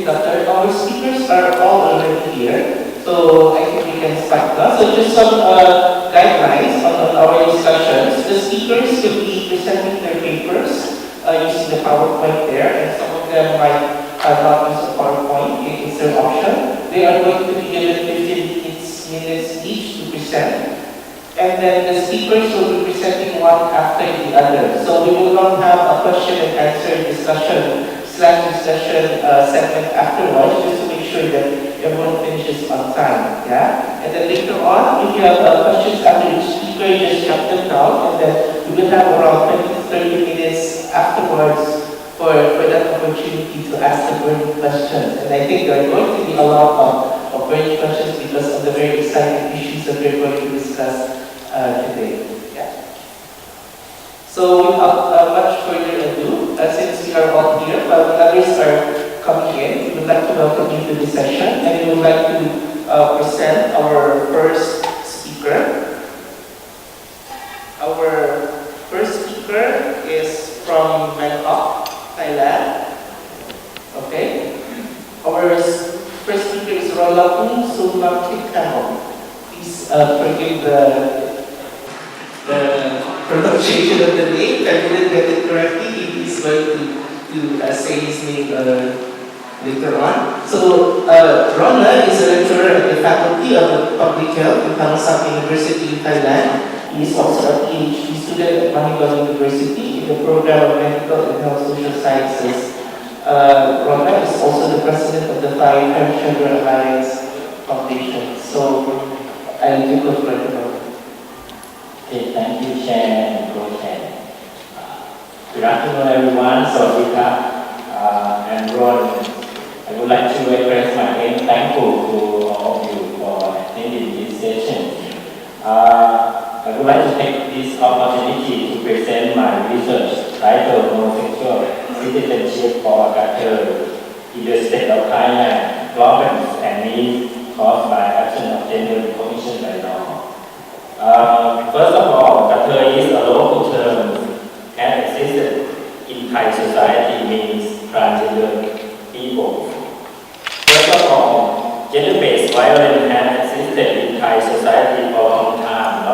Qatar. Our speakers are all already here, so I think we can start now. So just some guidelines on our discussions. The speakers will be presenting their papers using the PowerPoint there, and some of them might not use the PowerPoint. It's their option. They are going to be given 15 minutes each to present. And then the speakers will be presenting one after the other. So we will not have a question and answer discussion segment afterwards, just to make sure that everyone finishes on time. Yeah? And then later on, if you have questions after each speaker, just jot them down, and then we will have around 20 to 30 minutes afterwards for that opportunity to ask the burning questions. And I think there are going to be a lot of burning questions because of the very exciting issues that we're going to discuss today. Yeah. So without much further ado, since we are all here, while the others are coming in, we would like to welcome you to this session, and we would like to present our first speaker. Our first speaker is from Bangkok, Thailand. Okay. Our first speaker is Rolakun Sumakikano. Please forgive the pronunciation of the name. If I didn't get it correctly, he is going to say his name later on. So, Rona is a lecturer at the Faculty of Public Health in Thammasat University in Thailand. He is also a PhD student at Mahidol University in the program of Medical and Health Social Sciences. Rona is also the president of the Thai SRHR Alliance Foundation. So, I'll give the floor to Rona. Okay, thank you, Chair and Co-Chair. Good afternoon, everyone. Sawadika and Ron. I would like to express my thankful to all of you for attending this session. I would like to take this opportunity to present my research titled Homosexual Citizenship for Qatar in the State of Thailand, Problems and Needs Caused by Absence of Gender Recognition by Law. First of all, Qatar is a local term and existed in Thai society means transgender people. First of all, gender-based violence has existed in Thai society for a long time,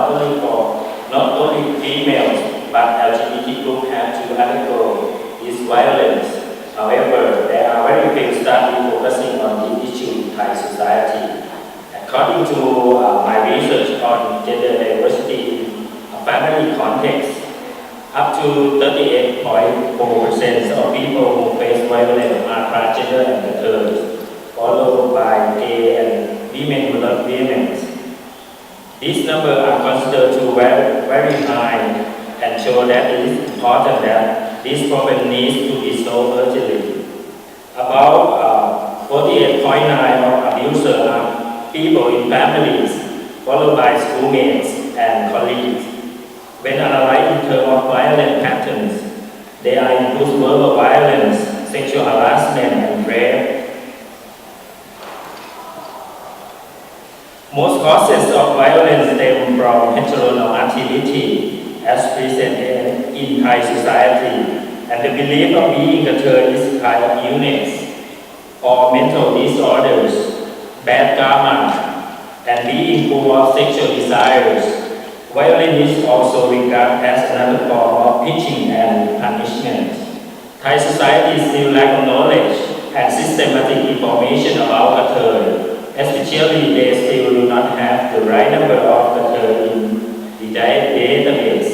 not only females, but LGBT groups have to undergo this violence. However, there are very few studies focusing on this issue in Thai society. According to my research on gender diversity in a family context, up to 38.4% of people who face violence are transgender and Qatars, followed by gay and women who love women. These numbers are considered to very high and show that it is important that this problem needs to be solved urgently. About 48.9% of abusers are people in families, followed by schoolmates and colleagues. When analyzed in terms of violent patterns, they are include verbal violence, sexual harassment, and rape. Most causes of violence stem from heteronormativity as presented in Thai society, and the belief of being a third is a kind of illness or mental disorders, bad karma, and being full of sexual desires. Violence is also regarded as another form of teaching and punishment. Thai society still lack knowledge and systematic information about Qatar, especially they still do not have the right number of Qatar in the database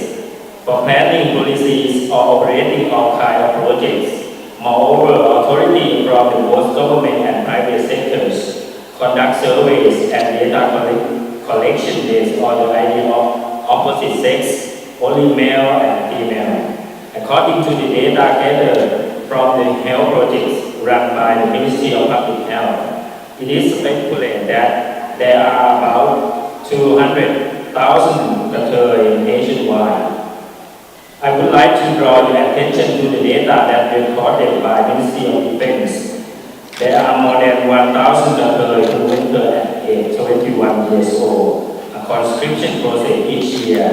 for planning policies or operating all kinds of projects. Moreover, authorities from the both government and private sectors conduct surveys and data collection based on the idea of opposite sex, only male and female. According to the data gathered from the health projects run by the Ministry of Public Health, it is speculated that there are about 200,000 Qatari nationwide. I would like to draw your attention to the data that recorded by Ministry of Defense. There are more than 1,000 Qatari who enter at age 21 years old, a conscription process each year.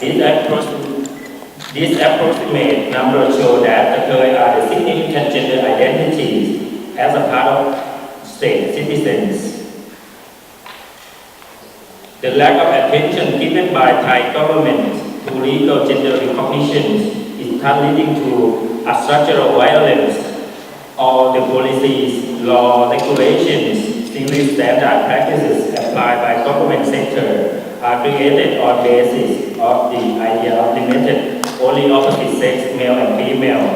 This approximate number show that Qatari are the significant gender identities as a part of state citizens. The lack of attention given by Thai government to legal gender recognition is leading to a structural violence. All the policies, law, regulations, civil standard practices applied by government sector are created on basis of the idea of limited only opposite sex, male and female,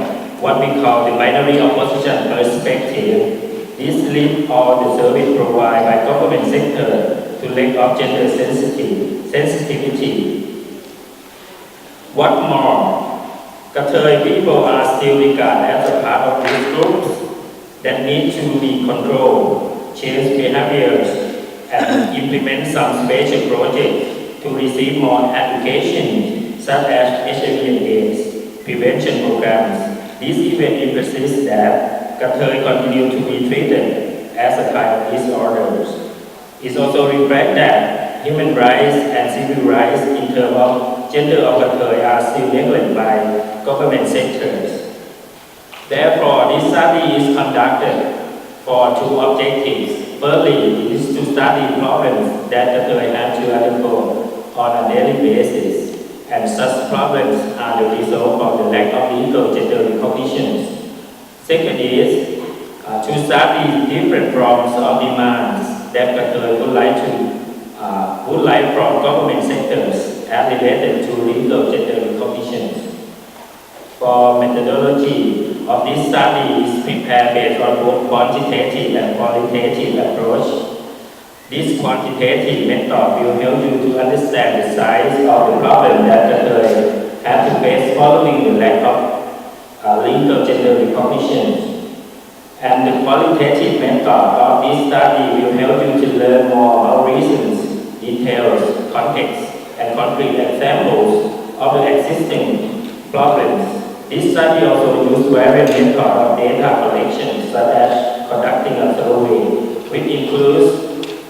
what we call the binary opposition perspective. This leads all the service provided by government sector to lack of gender sensitivity. What more? Kathoi people are still regarded as a part of these groups that need to be controlled, change behaviors, and implement some special projects to receive more education, such as HIV/AIDS prevention programs. This event emphasizes that Kathoi continue to be treated as a kind of disorders. It also reflects that human rights and civil rights in terms of gender of Kathoi are still neglected by government sectors. Therefore, this study is conducted for two objectives. Firstly, is to study problems that Kathoi have to undergo on a daily basis, and such problems are the result of the lack of legal gender recognition. Second is to study different forms of demands that Kathoi would like from government sectors as related to legal gender recognition. For methodology of this study is prepared based on both quantitative and qualitative approach. This quantitative method will help you to understand the size of the problem that Kathoi have to face following the lack of legal gender recognition. And the qualitative method of this study will help you to learn more about reasons, details, context, and concrete examples of the existing problems. This study also used various methods of data collection, such as conducting a survey, which includes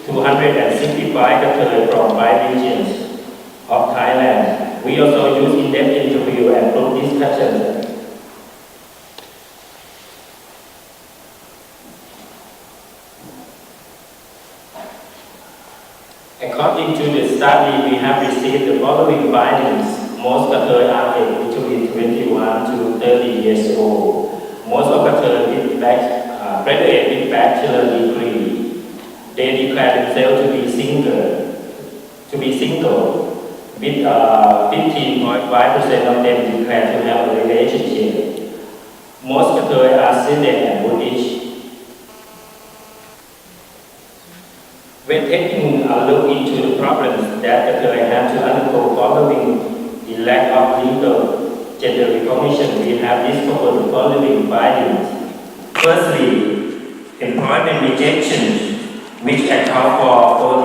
265 Kathoi from 5 regions of Thailand. We also use in-depth interview and group discussions. According to the study, we have received the following findings. Most Kathoi are aged between 21 to 30 years old. Most of Kathoi graduate with bachelor degree. They declare themselves to be single. With 15.5% of them declare to have a relationship. Most Kathoi are Siddha and Buddhist. When taking a look into the problems that Kathoi have to undergo following the lack of legal gender recognition, we have discovered the following findings. Firstly, employment rejection, which account for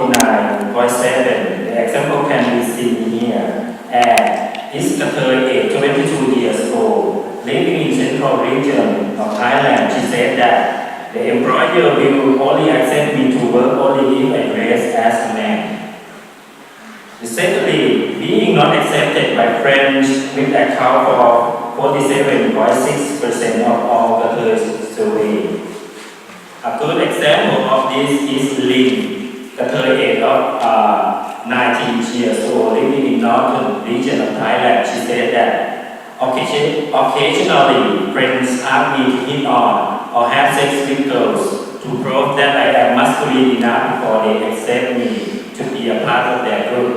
49.7%. The example can be seen here. And is Kathoi, age 22 years old, living in central region of Thailand. She said that the employer will only accept me to work only if I dress as a man. Secondly, being not accepted by friends, which account for 47.6% of all Kathoi surveyed. A good example of this is Lin, Kathoi age of 19 years old, living in northern region of Thailand. She said that occasionally friends ask me to hit on or have sex with girls to prove that I am masculine enough before they accept me to be a part of their group.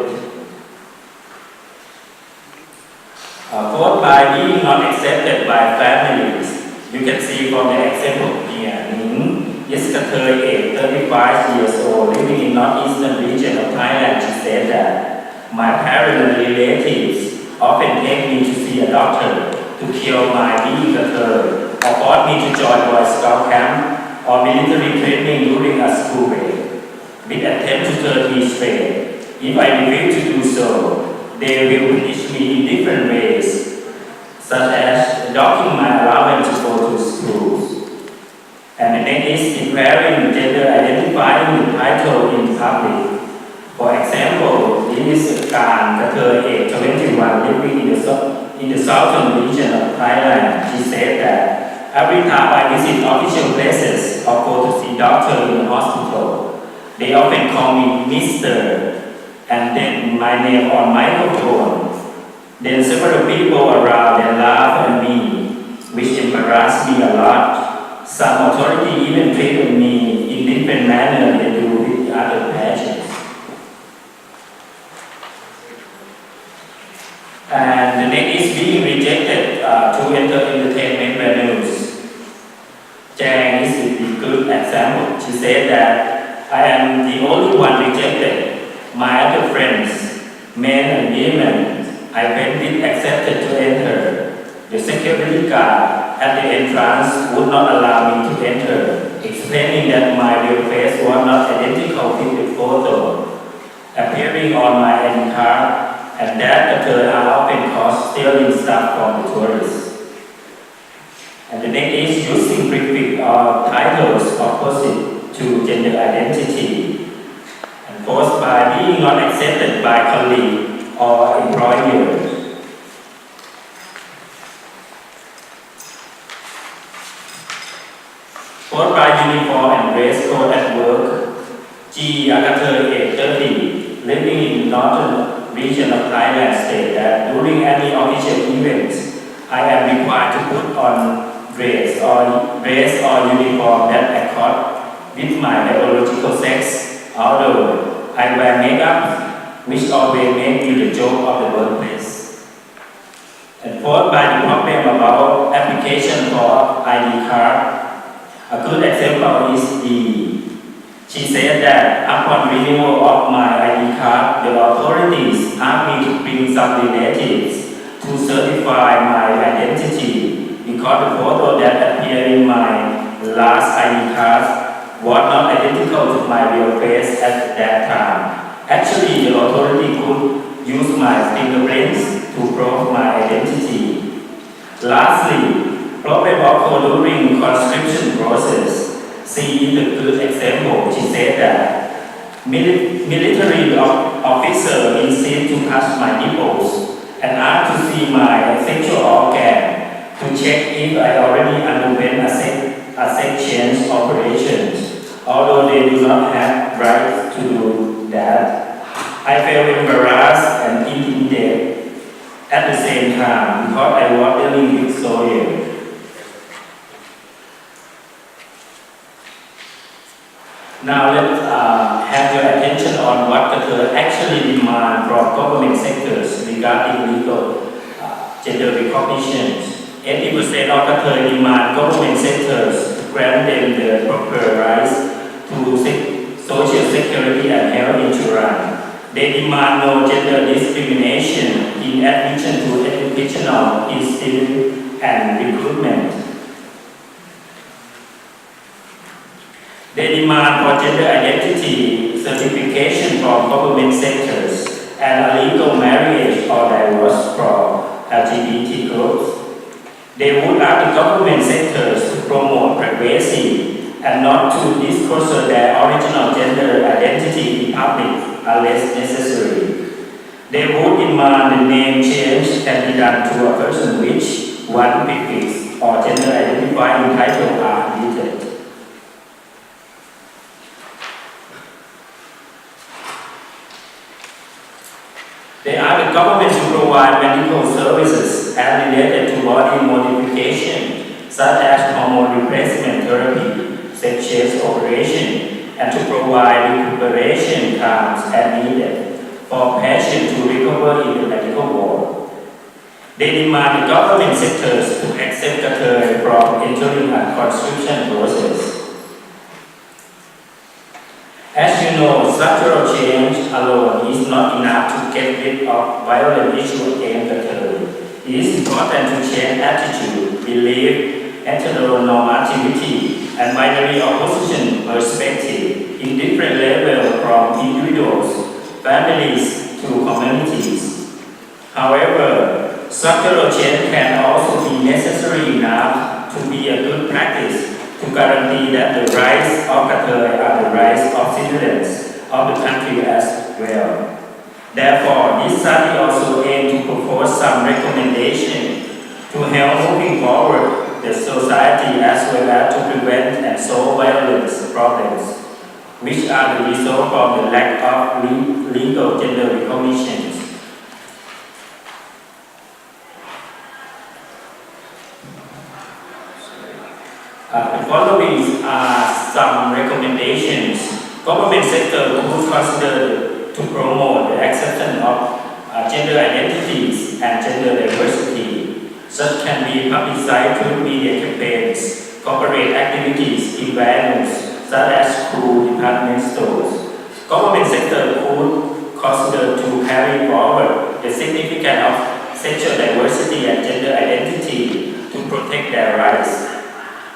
Fourth, by being not accepted by families. You can see from the example here. Ning is Kathoi, age 35 years old, living in northeastern region of Thailand. She said that my parents and relatives often take me to see a doctor to cure my being Kathoi, or force me to join Boy Scout camp or military training during a school break, with attempt to turn me straight. If I refuse to do so, they will punish me in different ways, such as docking my allowance to go to schools. And the next is declaring gender identifying title in public. For example, this is Kan, Kathoi, age 21, living in the southern region of Thailand. She said that every time I visit official places or go to see doctor in the hospital, they often call me Mr. and then my name on microphone. Then several people around and laugh at me, which embarrassed me a lot. Some authority even treated me in different manner they do with other patients. And the next is being rejected to enter entertainment venues. Jang is a good example. She said that I am the only one rejected. My other friends, men and women, I went with accepted to enter. The security guard at the entrance would not allow me to enter, explaining that my real face was not identical with the photo appearing on my ID card, and that the third are often caught stealing stuff from the tourists. And the next is using prefix or titles opposite to gender identity, and caused by being not accepted by colleagues or employers. Caused by uniform and dress code at work. G. Agathar, age 30, living in northern region of Thailand, state that during any official events, I am required to put on dress or uniform that accord with my biological sex, although I wear makeup, which always make me the joke of the workplace. And followed by the problem about application for ID card. A good example is she said that upon renewal of my ID card, the authorities asked me to bring some relatives to certify my identity because the photo that appeared in my last ID card was not identical to my real face at that time. Actually, the authority could use my fingerprints to prove my identity. Lastly, problem occurred during conscription process. See the good example. She said that military officer insist to touch my nipples and asked to see my sexual organ to check if I already underwent a sex change operations, although they do not have right to do that. I felt embarrassed and intimidated at the same time because I was dealing with soldiers. Now let's have your attention on what Qatar actually demand from government sectors regarding legal gender recognition. 80% of Qatar demand government sectors to grant them the proper rights to social security and health insurance. They demand no gender discrimination in admission to educational institutes and recruitment. They demand for gender identity certification from government sectors and a legal marriage or divorce for LGBT groups. They would ask the government sectors to promote privacy and not to disclose their original gender identity in public unless necessary. They would demand the name change can be done to a person which one prefix or gender identifying title are deleted. They ask the government to provide medical services and related to body modification, such as hormone replacement therapy, sex change operation, and to provide recuperation times as needed for patients to recover in the medical ward. They demand the government sectors to accept Qatar from entering a conscription process. As you know, structural change alone is not enough to get rid of violent issues against Qatar. It is important to change attitude, belief, heteronormativity, and binary opposition perspective in different levels from individuals, families, to communities. However, structural change can also be necessary enough to be a good practice to guarantee that the rights of Qatar are the rights of citizens of the country as well. Therefore, this study also aims to propose some recommendations to help moving forward the the society as well as to prevent and solve violence problems, which are the result from the lack of legal gender recognition. The following are some recommendations. Government sector could consider to promote the acceptance of gender identities and gender diversity. Such can be publicized through media campaigns, corporate activities in venues such as school department stores. Government sector could consider to carry forward the significance of sexual diversity and gender identity to protect their rights.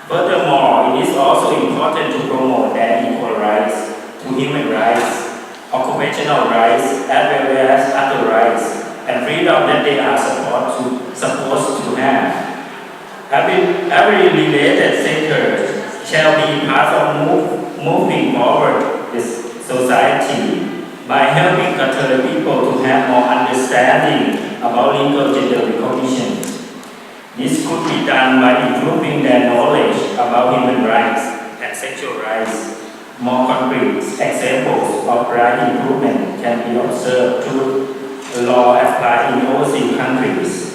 Furthermore, it is also important to promote their equal rights to human rights, occupational rights, as well as other rights, and freedom that they are supposed to have. Every related sector shall be part of moving forward this society by helping Qatar people to have more understanding about legal gender recognition. This could be done by improving their knowledge about human rights and sexual rights. More concrete examples of right improvement can be observed through law applied in overseas countries.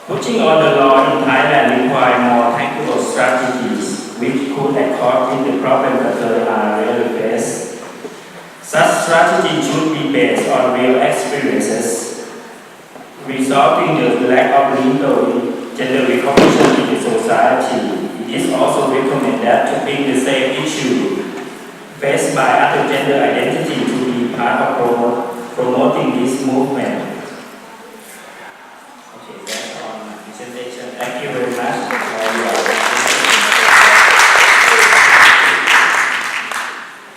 Pushing on the law in Thailand requires more tactical strategies which could accord with the problems that are really faced. Such strategy should be based on real experiences, resolving the lack of legal gender recognition in the society. It is also recommended that to bring the same issue faced by other gender identity to be part of promoting this movement. Okay, that's all my presentation. Thank you very much for your attention.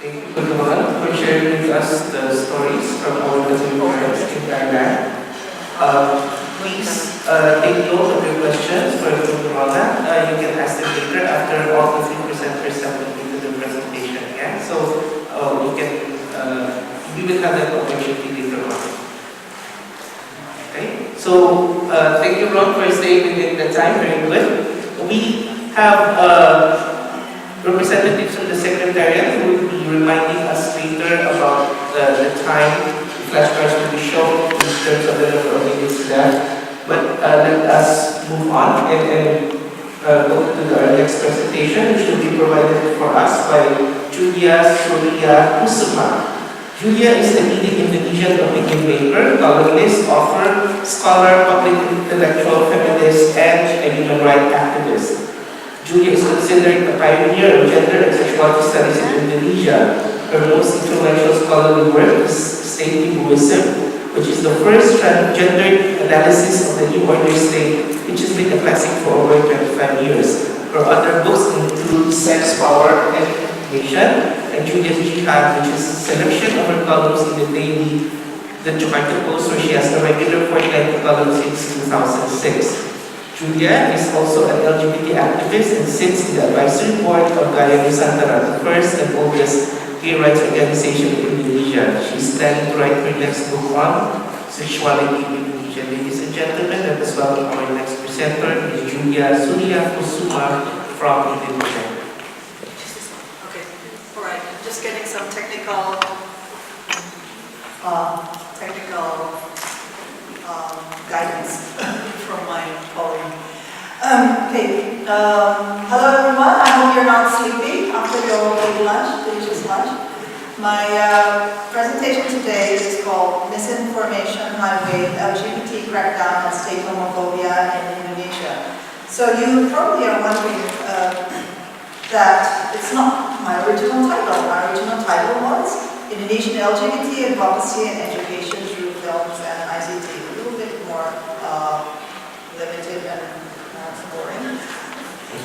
Thank you, Kutuban, for sharing with us the stories from our parents in Thailand. Please take note of your questions for Kutuban. You can ask them later after all the 3% into the presentation. Yeah? So we will have that opportunity later on. Okay? So thank you, Ron, for staying within the time. Very good. We have representatives from the Secretariat who will be reminding us later about the time flashcards will be shown in terms of the number of minutes left. But let us move on and go to our next presentation, which will be provided for us by Julia Surya Kusuma. Julia is a leading Indonesian opinion maker, columnist, author, scholar, public intellectual, feminist, and a human rights activist. Julia is considered a pioneer of gender and sexuality studies in Indonesia. Her most influential scholarly work is State Linguism, which is the first transgendered analysis of the New Order state, which has been a classic for over 25 years. Her other books include Sex, Power, and Nation, and Julia's Jihad, which is a selection of her columns in the daily The Jakarta Post, where she has a regular fortnightly column since 2006. Julia is also an LGBT activist and sits in the advisory board of Gaya Nusantara, the first and oldest gay rights organization in Indonesia. She's planning to write her next book on sexuality in Indonesia. Ladies and gentlemen, let us welcome our next presenter, Ms. Julia Surya Kusuma from Indonesia. Okay, all right. Just getting some technical guidance from my colleague. Hello everyone. I hope you're not sleepy after your big lunch, delicious lunch. My presentation today is called Misinformation Highway, LGBT Crackdown and State Homophobia in Indonesia. So you probably are wondering that it's not my original title. My original title was Indonesian LGBT Advocacy and Education Through Films and ICT. A little bit more limited and boring.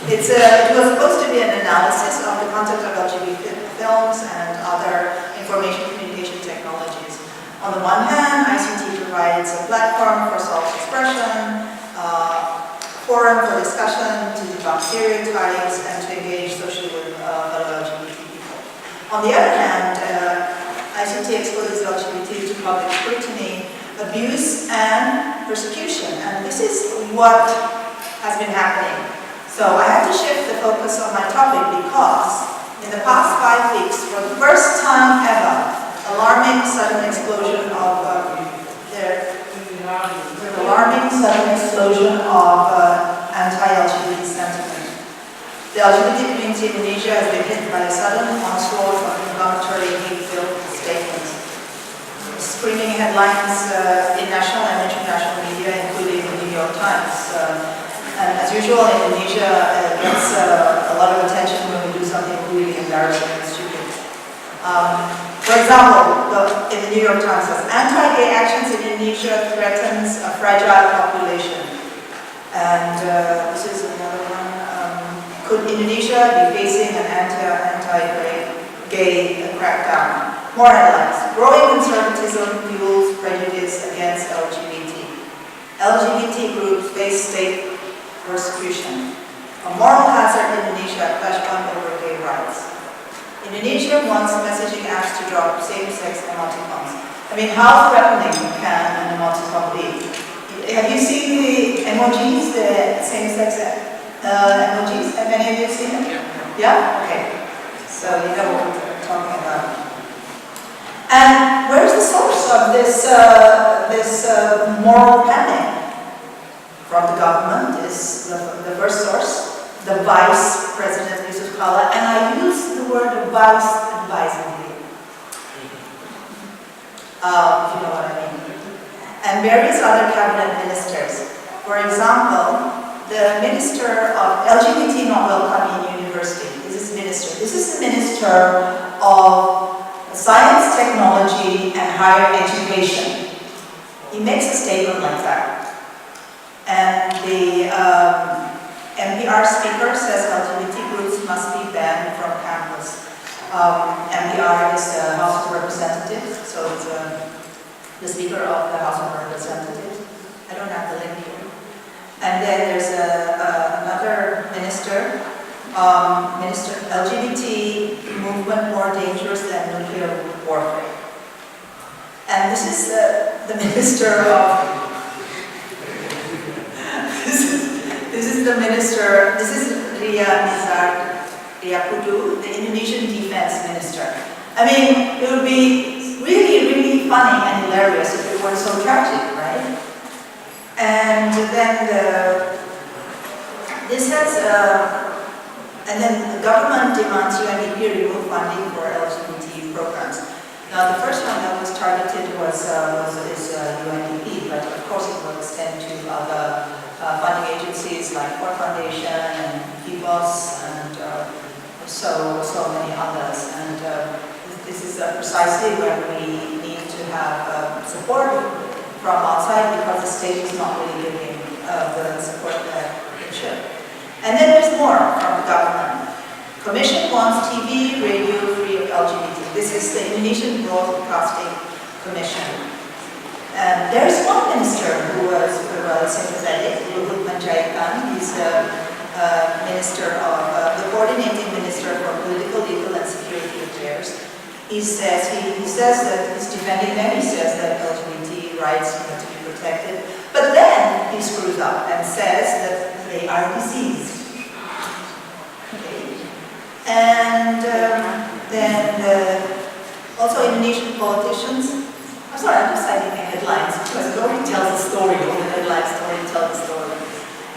It was supposed to be an analysis of the content of LGBT films and other information communication technologies. On the one hand, ICT provides a platform for self-expression, forum for discussion, to debunk stereotypes, and to engage socially with fellow LGBT people. On the other hand, ICT exposes LGBT to public scrutiny, but abuse and persecution. And this is what has been happening. So I had to shift the focus of my topic because in the past 5 weeks, for the first time ever, alarming sudden explosion of anti-LGBT sentiment. The LGBT community in Indonesia has been hit by a sudden onslaught of inflammatory hate-filled statements, screaming headlines in national and international media, including the New York Times. And as usual, Indonesia gets a lot of attention when we do something really embarrassing and stupid. For example, in the New York Times says, anti-gay actions in Indonesia threatens a fragile population. And this is another one. Could Indonesia be facing an anti-gay crackdown? More headlines. Growing conservatism fuels prejudice against LGBT. LGBT groups face state persecution. A moral hazard in Indonesia, flashpoint over gay rights. Indonesia wants messaging apps to drop same-sex emoticons. I mean, how threatening can an emoticon be? Have you seen the emojis, the same-sex emojis? Have any of you seen them? Yeah? Okay. So you know what we're talking about. And where's the source of this moral panic? From the government is the first source, the Vice President Yusuf Kala, and I use the word vice advisedly, if you know what I mean, and various other cabinet ministers. For example, the Minister of LGBT not welcome in university. This is the Minister of Science, Technology, and Higher Education. He makes a statement like that. And the NPR speaker says LGBT groups must be banned from campus. NPR is the House of Representatives, so it's the Speaker of the House of Representatives. I don't have the link here. And then there's another minister, LGBT movement more dangerous than nuclear warfare. And this is the Minister of This is Ria Kudu, the Indonesian Defense Minister. I mean, it would be really, really funny and hilarious if it weren't so tragic, right? And then the government demands UNDP remove funding for LGBT programs. Now, the first one that was targeted is UNDP, but of course it will extend to other funding agencies like Ford Foundation and PBOS and so many others. And this is precisely when we need to have support from outside because the state is not really giving the support that it should. And then there's more from the government. Commission wants TV, radio free of LGBT. This is the Indonesian Broadcasting Commission. And there's one minister who was sympathetic, Luhut Panjaitan. He's the coordinating minister for political, legal, and security affairs. He says that he's defending them. He says that LGBT rights need to be protected. But then he screws up and says that they are diseased. Okay. And then also Indonesian politicians. I'm sorry, I'm just citing the headlines because it only tells a story, or the headline story tells a story.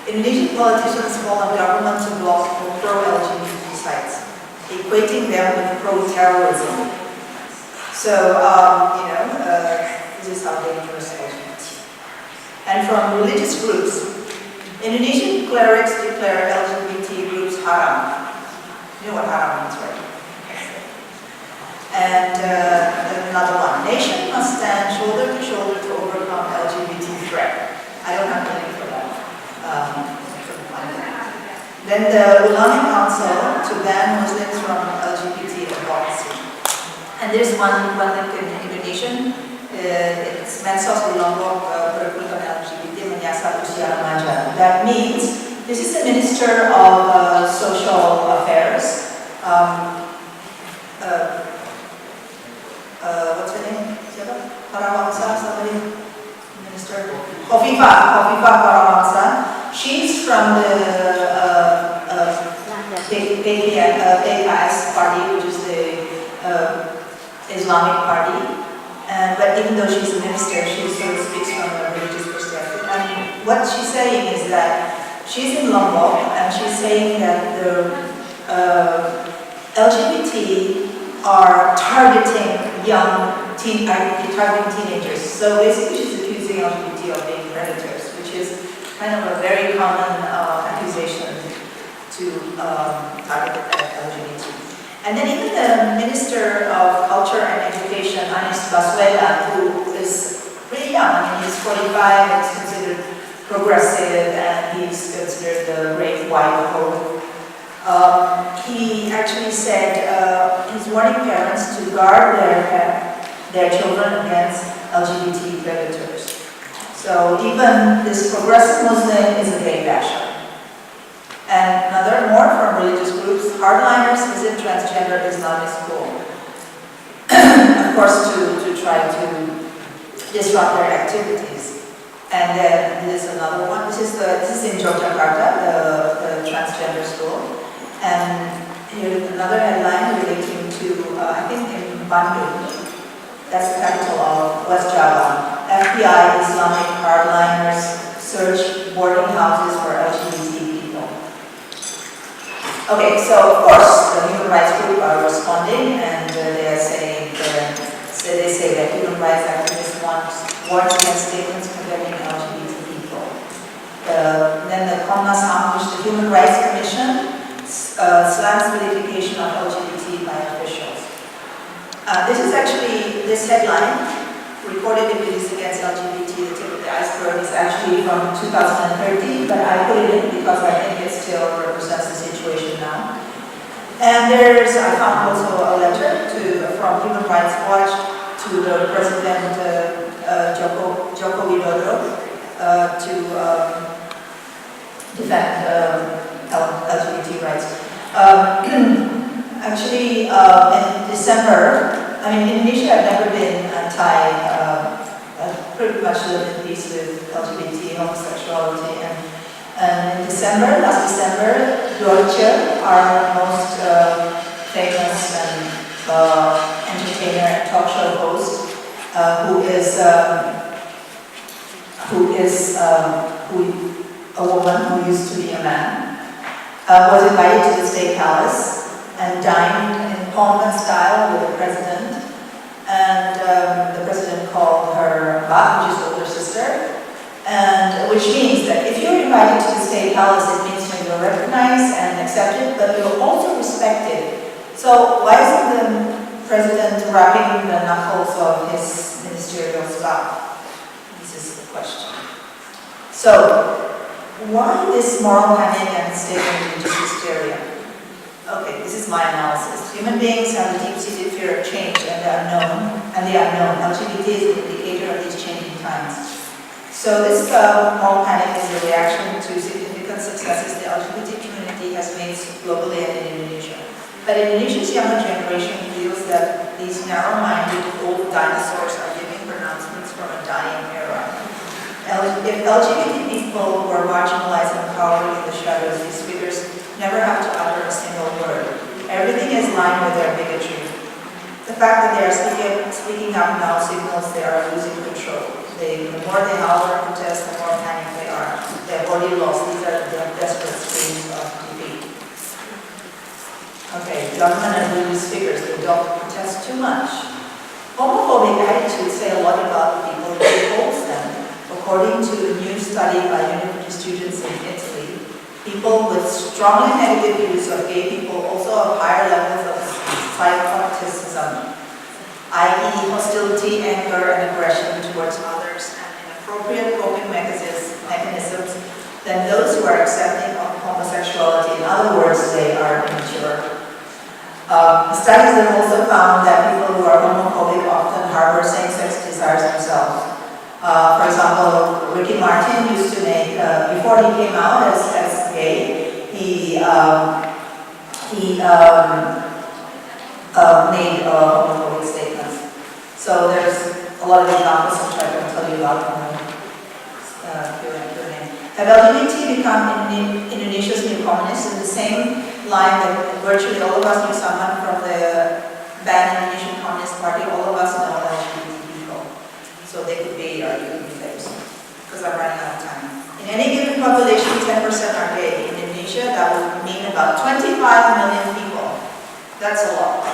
Indonesian politicians call on government to block pro-LGBT sites, equating them with pro-terrorism. So, this is how dangerous LGBT is. And from religious groups, Indonesian clerics declare LGBT groups haram. You know what haram means, right? And another one, nation must stand shoulder to shoulder to overcome LGBT threat. I don't have the link for that. Then the Ulama Council to ban Muslims from LGBT advocacy. And there's one link in Indonesian. It's Mensos di Lombok Perkulitan LGBT menyasar usia remaja. That means this is the Minister of Social Affairs. What's her name? Siapa? Parawangsa somebody? Kofifa Paramasa. She's from the PKS party, which is the Islamic party. But even though she's a minister, she sort of speaks from a religious perspective. And what she's saying is that she's in Lombok, and she's saying that the LGBT are targeting targeting teenagers. So basically, she's accusing LGBT of being predators, which is kind of a very common accusation to target LGBT. And then even the Minister of Culture and Education, Anies Baswedan, who is pretty young, I mean, he's 45, and he's considered progressive, and he's considered the great white hope. He actually said he's warning parents to guard their children against LGBT predators. So even this progressive Muslim is a gay basher. And more from religious groups, hardliners visit transgender Islamic school. Of course, to try to disrupt their activities. And then this is another one. This is in Yogyakarta, the transgender school. And here's another headline relating to, I think in Bandung, that's the capital of West Java. FBI Islamic hardliners search boarding houses for LGBT people. Okay, so of course the human rights group are responding, and they are saying they say that human rights activists want against statements condemning LGBT people. Then the Komnas HAM, which is the Human Rights Commission, slams vilification of LGBT by officials. This is actually, this headline, reported abuse against LGBT, the tip of the iceberg, is actually from 2013, but I put it in because I think it still represents the situation now. And I found also a letter from Human Rights Watch to the President Joko Widodo to defend LGBT rights. Actually, in December, I mean, Indonesia had never been pretty much lived in peace with LGBT, homosexuality, and in last December, Deutsche, our most famous and entertainer and talk show host, who is a woman who used to be a man, was invited to the State Palace and dined in Pullman style with the president. And the president called her Ba, which is older sister, and which means that if you're invited to the State Palace, it means that you're recognized and accepted, but you're also respected. So why isn't the president wrapping the knuckles of his ministerial staff? This is the question. So why this moral panic and state of religious hysteria? Okay, this is my analysis. Human beings have a deep-seated fear of change and the unknown. LGBT is an indicator of these changing times. So this moral panic is a reaction to significant successes the LGBT community has made globally and in Indonesia. But Indonesia's younger generation feels that these narrow-minded old dinosaurs are giving pronouncements from a dying era. If LGBT people who are marginalized and cowering in the shadows, these figures never have to utter a single word. Everything is lined with their bigotry. The fact that they are speaking up now signals they are losing control. The more they howl or protest, the more panicked they are. They have already lost. These are the desperate screams of defeat. Okay, government and religious figures, they don't protest too much. Homophobic attitudes say a lot about the people who oppose them. According to a new study by university students in Italy, people with strongly negative views of gay people also have higher levels of psychoticism, i.e. hostility, anger, and aggression towards others, and inappropriate coping mechanisms than those who are accepting of homosexuality. In other words, they are immature. Studies have also found that people who are homophobic often harbor same-sex desires themselves. For example, Ricky Martin used to make, before he came out as gay, he made homophobic statements. So there's a lot of examples which I can tell you about in the Have LGBT become Indonesia's new communist? In the same line that virtually all of us knew someone from the banned Indonesian Communist Party, all of us know LGBT people. So they could be our famous, because I'm running out of time. In any given population, 10% are gay. In Indonesia, that would mean about 25 million people. That's a lot.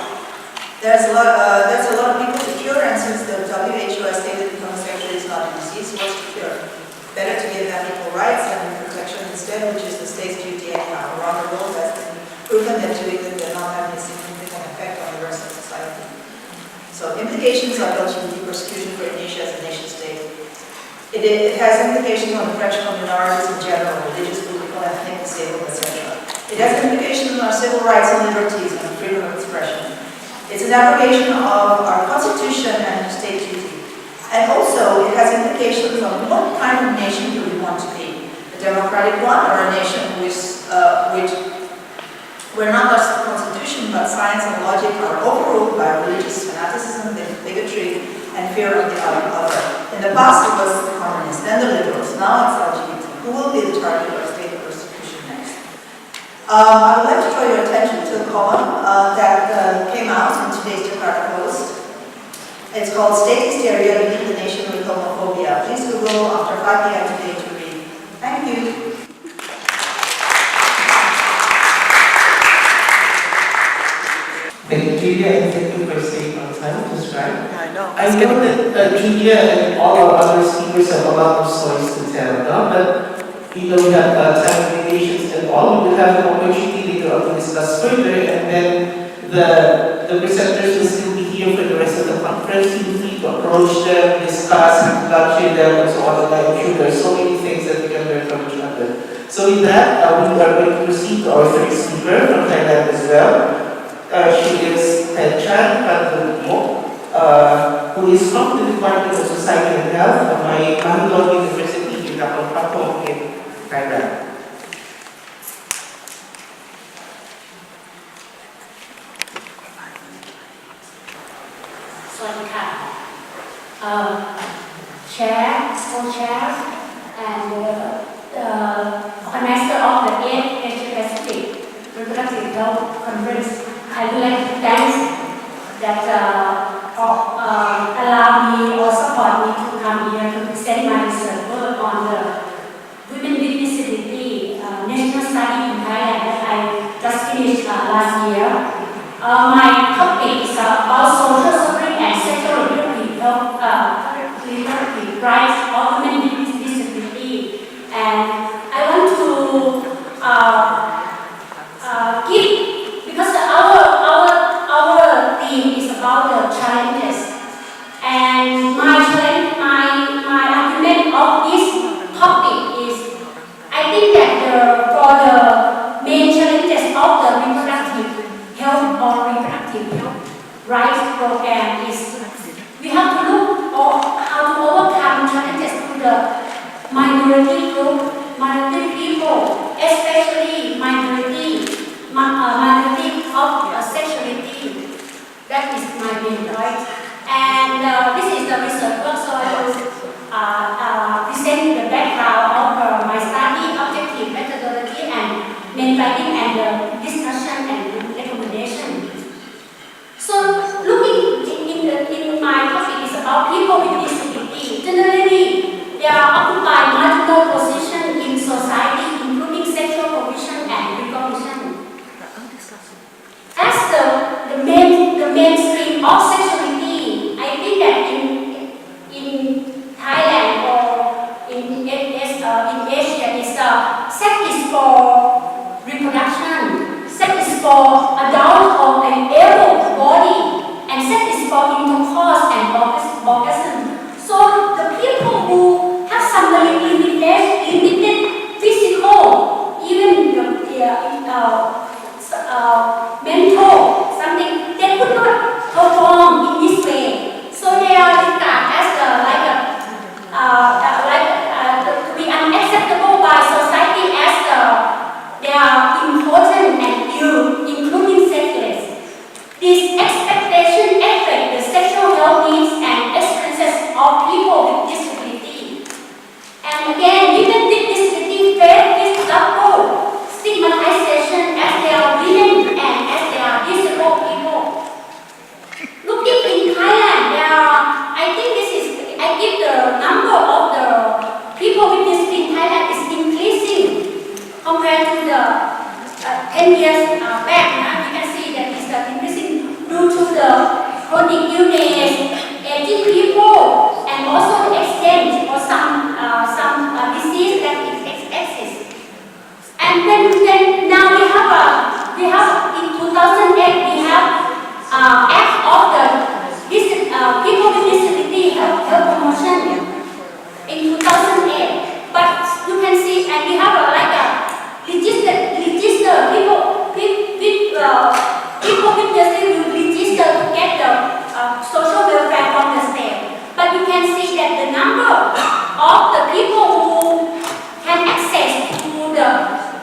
That's a lot of people to cure, and since the WHO has stated that homosexuality is not a disease, what's to cure? Better to give them equal rights and protection instead, which is the state's duty anyhow. Around the world, that's been proven that doing that they're not having a significant effect on the rest of society. So implications of LGBT persecution for Indonesia as a nation state. It has implications on the fractional minorities in general, religious, political, ethnic, disabled, etc. It has implications on our civil rights and liberties and freedom of expression. It's an abrogation of our constitution and state duty. And also, it has implications on what kind of nation do we want to be? A democratic one, or a nation where not just the constitution, but science and logic are overruled by religious fanaticism, bigotry, and fear of the other. In the past, it was the communists, then the liberals, now it's LGBT. Who will be the target of state persecution next? I would like to draw your attention to a column that came out in today's Jakarta Post. It's called State Hysteria, Leading the Nation with Homophobia. Please Google after 5 p.m. today to read. Thank you. Thank you, Julia, and thank you for staying on time to describe. I know. I know that Julia and all our other speakers have a lot of stories to tell, no? But we have time limitations and all. We will have an opportunity later on to discuss further, and then the presenters will still be here for the rest of the conference. Feel free to approach them, discuss, lunch with them, and so on. And I'm sure there are so many things that we can learn from each other. So with that, we are going to proceed to our third speaker from Thailand as well. She is Chan Mo, who is from the Department of Society and Health of my Bangalore University in Nakhon in Thailand. สวัสดีค่ะ Chair, co-chair, and organizer of the 8th Asia Pacific Reproductive Health Conference. I would like to thank that allow me or support me to come here to present my research work on the women with disability national study in Thailand that I just finished last year. My topic is about social suffering and sexual reproductive rights of women with disability, and I want to give, because our theme is about the challenges, and my argument of this topic is, I think that for the main challenges of the reproductive health or reproductive health rights program is we have to look how to overcome challenges to the minority group, minority people, especially minority of sexuality. That is my main right. And this is the research work, so I will present the background of my study, objective, methodology, and main finding, and the discussion and recommendation. So looking in my topic is about people with disability. Generally, they are occupying multiple positions in society, including sexual provision and recognition. As the mainstream of sexuality, I think that in Thailand or in Asia is sex is for reproduction, sex is for adult or an able body, and sex is for intercourse and orgasm. So the people who have some limited physical, even mental, something, they could not perform in this way. So they are regarded as to be unacceptable by society as they are impotent and ill, including sexless. This expectation affects the sexual health needs and experiences of people with disability. And again, 10 years back, you can see that it's increasing due to the chronic illness, aging people, and also exchange or some disease that exists. And then now we have in 2008 we have Act of the People with Disability Health Promotion in 2008. But you can see, and we have like a register people with disability will register to get the social welfare from the state. But you can see that the number of the people who can access to the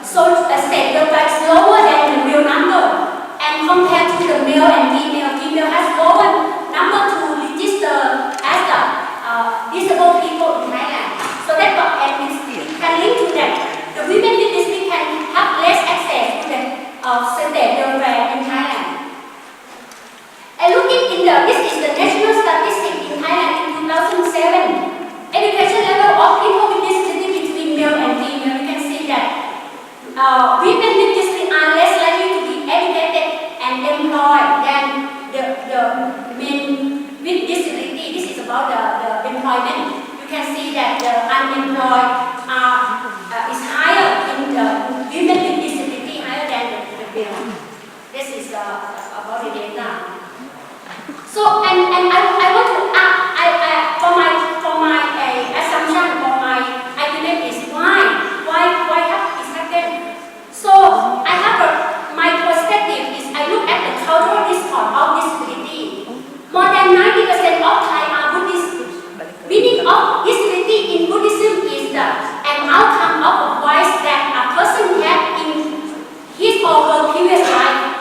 state welfare is lower than the real number. And compared to the male and female has lower number to register as the disabled people in Thailand. So that's what and it can link to that. The women with disability can have less access to the state welfare in Thailand. And looking in this is the national statistic in Thailand in 2007. Education level of people with disability between male and female. You can see that women with disability are less likely to be educated and employed than the men with disability. This is about the employment. You can see that the unemployed is higher in the women with disability, higher than the male. This is about the data. So and I want to for my assumption or my argument is why is happened. So I have my perspective is I look at the cultural discourse of disability. More than 90% of Thai are Buddhist. Meaning of disability in Buddhism is an outcome of a voice that a person had in his or her previous life.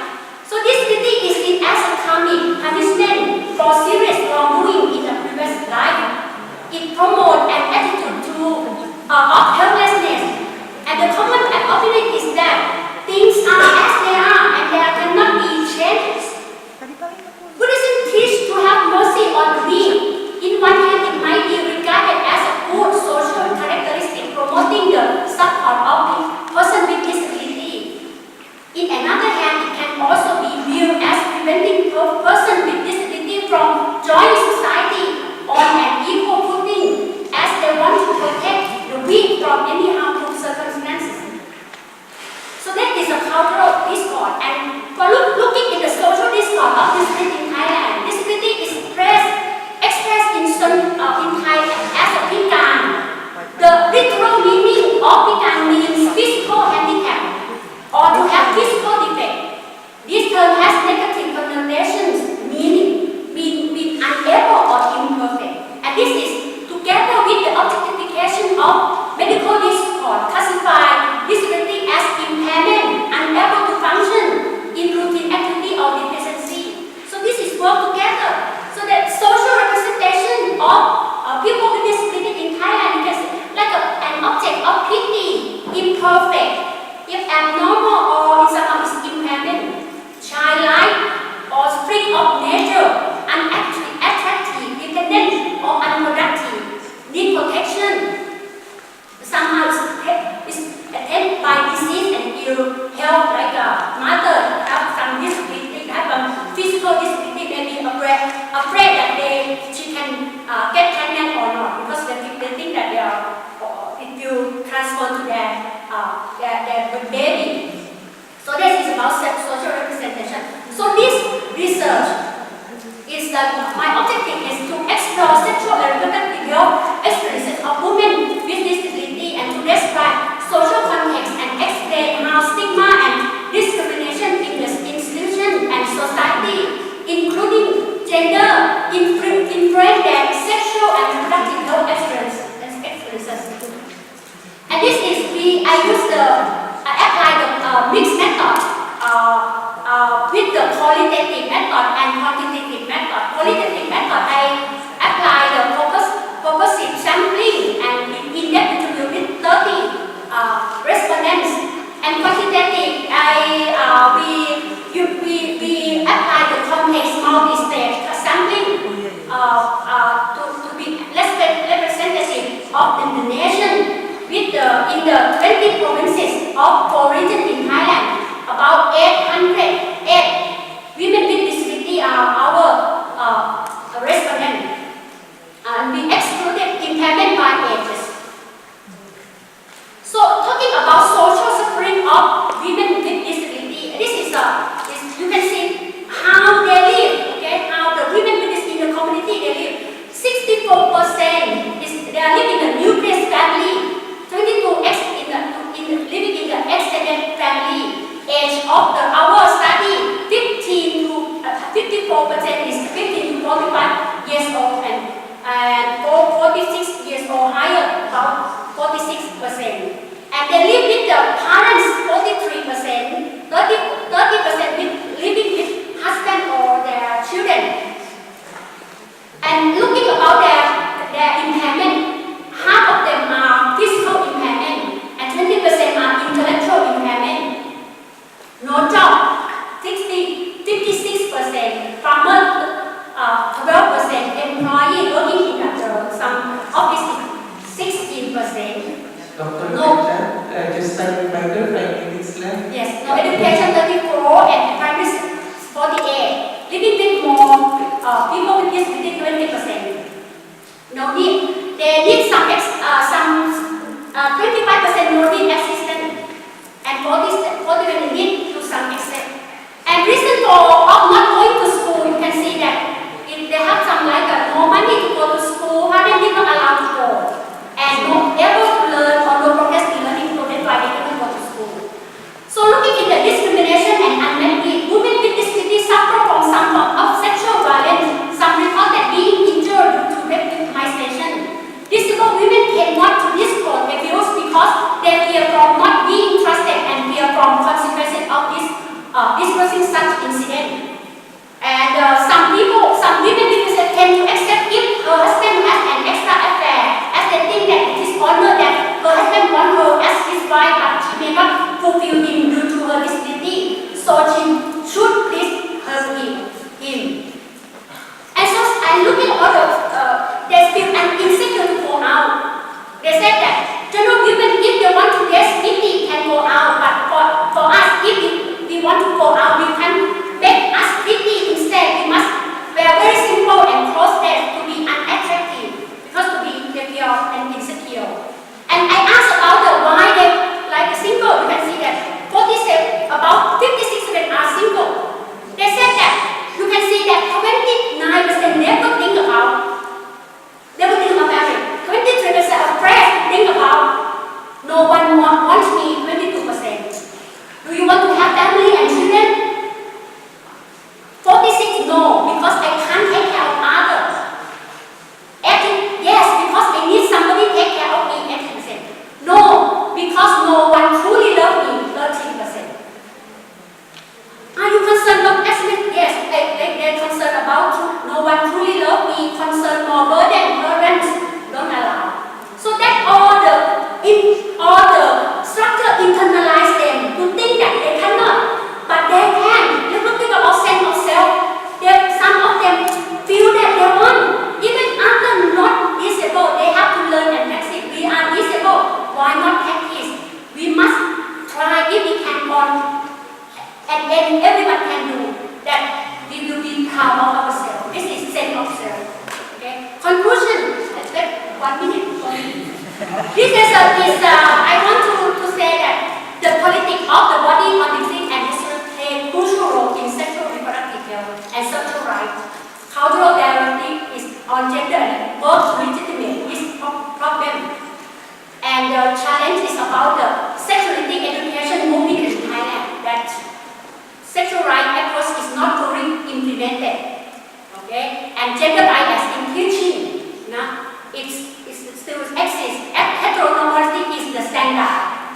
So disability is seen as a karmic punishment for serious wrongdoing in a previous life. It promotes an attitude of helplessness. And the common opinion is that things are as they are and there cannot be changes. Buddhism teaches to have mercy on the weak. In one hand, it might be regarded as a good social characteristic promoting the support of the person with disability. In another hand, it can also be viewed as preventing a person with disability from joining society on an equal footing as they want to protect the weak from any harmful circumstances. So that is a cultural discourse. And for looking at the social discourse of disability in Thailand, disability is expressed in Thai as a pikan. The literal meaning of pikan means physical handicap or to have physical defect. This term has negative connotations, meaning unable or imperfect. And this is together with the objectification of medical discourse, classify disability as impairment, unable to function in routine activity or deficiency. So this is work together. So that social representation of people with disability in Thailand is like an object of pity, imperfect, if abnormal or in some of its impairment, childlike or freak of nature, unattractive, dependent or unproductive, need protection. Somehow is attained by disease and ill health, like a mother have some disability, have a physical disability, maybe afraid that she can get pregnant or not, because they think that it will transfer to their baby. So this is about social representation. So this research is that my objective is to explore sexual and reproductive health experiences of women with disability and to describe social context and explain how stigma and discrimination in the institution and society, including gender, influence their sexual and reproductive health experiences. And this is I apply the mixed method with the qualitative method and quantitative method. Qualitative method, I apply the purposive sampling and in-depth interview with 30 respondents. And quantitative, we apply the context multi-stage sampling to be less representative of the nation in the 20 provinces of 4 regions in Thailand, about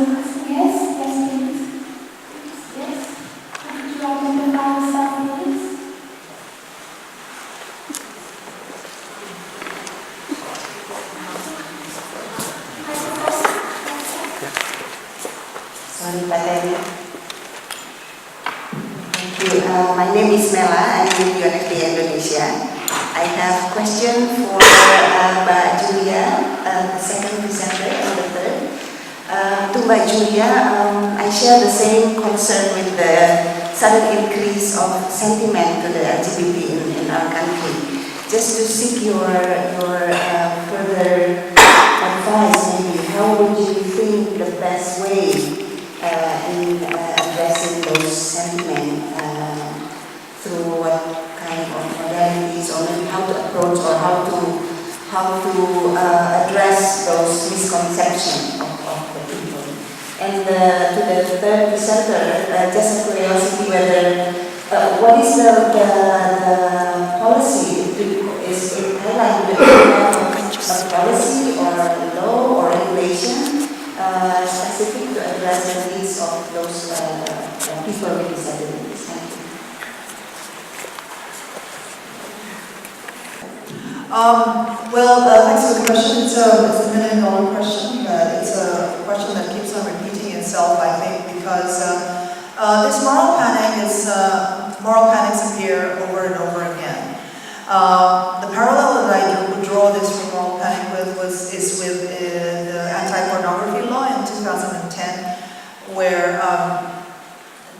your question. Yes, yes, please. Yes. Could you identify yourself, please? Sorry, Pak Terry. Thank you. My name is Mela. I'm with UNFPA Indonesia. I have question for Mbak Julia, the second presenter and the third. To Mbak Julia, I share the same concern with the sudden increase of sentiment to the LGBT in our country. Just to seek your further advice, maybe how would you think the best way in addressing those sentiments through what kind of modalities, or maybe how to approach or how to address those misconceptions of the people. And to the third presenter, just a curiosity whether what is the policy? Is in Thailand a policy or a law or regulation specific to address the needs of those people with disabilities? Thank you. Thanks for the question. It's a million-dollar question, but it's a question that keeps on repeating itself, I think, because this moral panics appear over and over again. The parallel that I would draw this from moral panic is with the anti-pornography law in 2010, where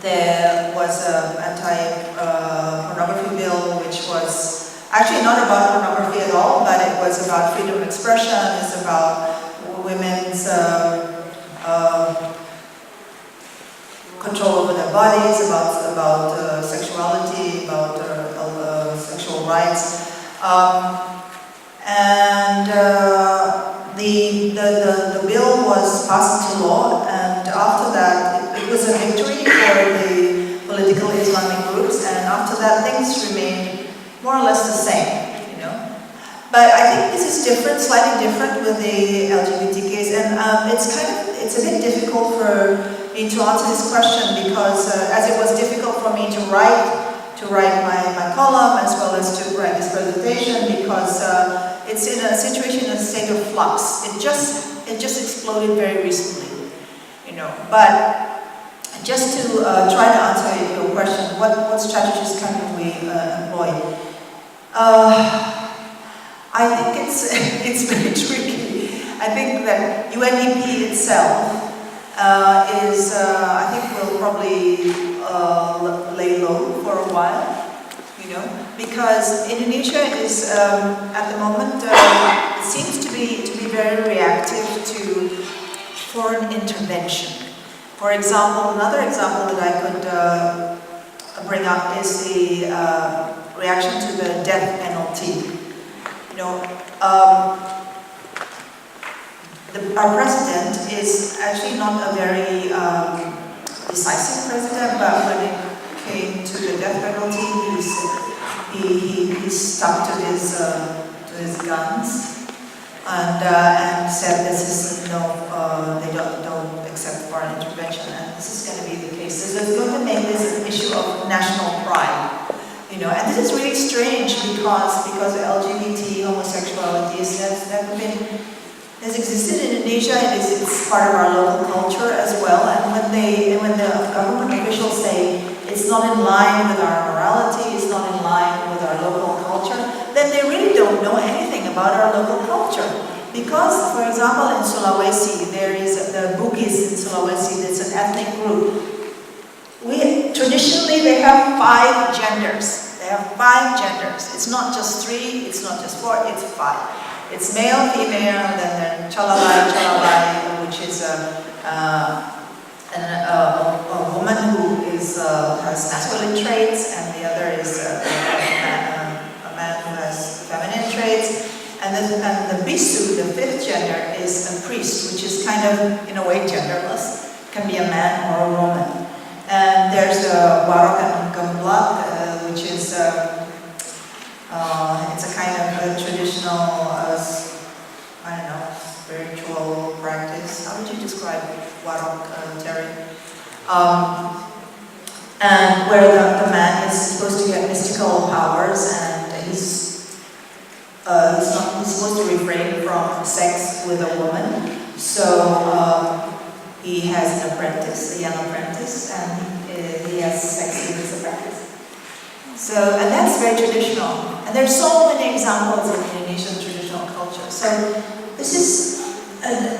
there was an anti-pornography bill which was actually not about pornography at all, but it was about freedom of expression. It's about women's control over their bodies, about sexuality, about sexual rights, the bill was passed into law, and after that it was a victory for the political Islamic groups, and after that things remained more or less the same, you know. But I think this is different, slightly different with the LGBT case, and it's a bit difficult for me to answer this question because as it was difficult for me to write my column as well as to write this presentation because it's in a situation, in a state of flux. It just exploded very recently, you know. But just to try to answer your question, what strategies can we employ? I think it's very tricky. I think that UNDP itself I think will probably lay low for a while, you know, because Indonesia is at the moment it seems to be very reactive to foreign intervention. For example, another example that I could bring up is the reaction to the death penalty. You know, our president is actually not a very decisive president, but when it came to the death penalty, he stuck to his guns and said this is they don't accept foreign intervention, and this is going to be the case. This is going to make this an issue of national pride. You know, and this is really strange because LGBT homosexuality has existed in Indonesia. It's part of our local culture as well. And when the government officials say it's not in line with our morality, it's not in line with our local culture, then they really don't know anything about our local culture. Because, for example, in Sulawesi, there is the Bugis in Sulawesi. It's an ethnic group. Traditionally, they have 5 genders. They have 5 genders. It's not just 3, it's not just 4, it's 5. It's male, female, and then chalalai, which is a woman who has masculine traits, and the other is a man who has feminine traits. And the bisu, the 5th gender, is a priest, which is kind of, in a way, genderless. Can be a man or a woman. And there's the Warok and Gemblak, which is it's a kind of a traditional, spiritual practice. How would you describe Warok? And where the man is supposed to get mystical powers, and he's supposed to refrain from sex with a woman. So he has an apprentice, a young apprentice, and he has sex with his apprentice. So, and that's very traditional. And there's so many examples in Indonesian traditional culture. So this is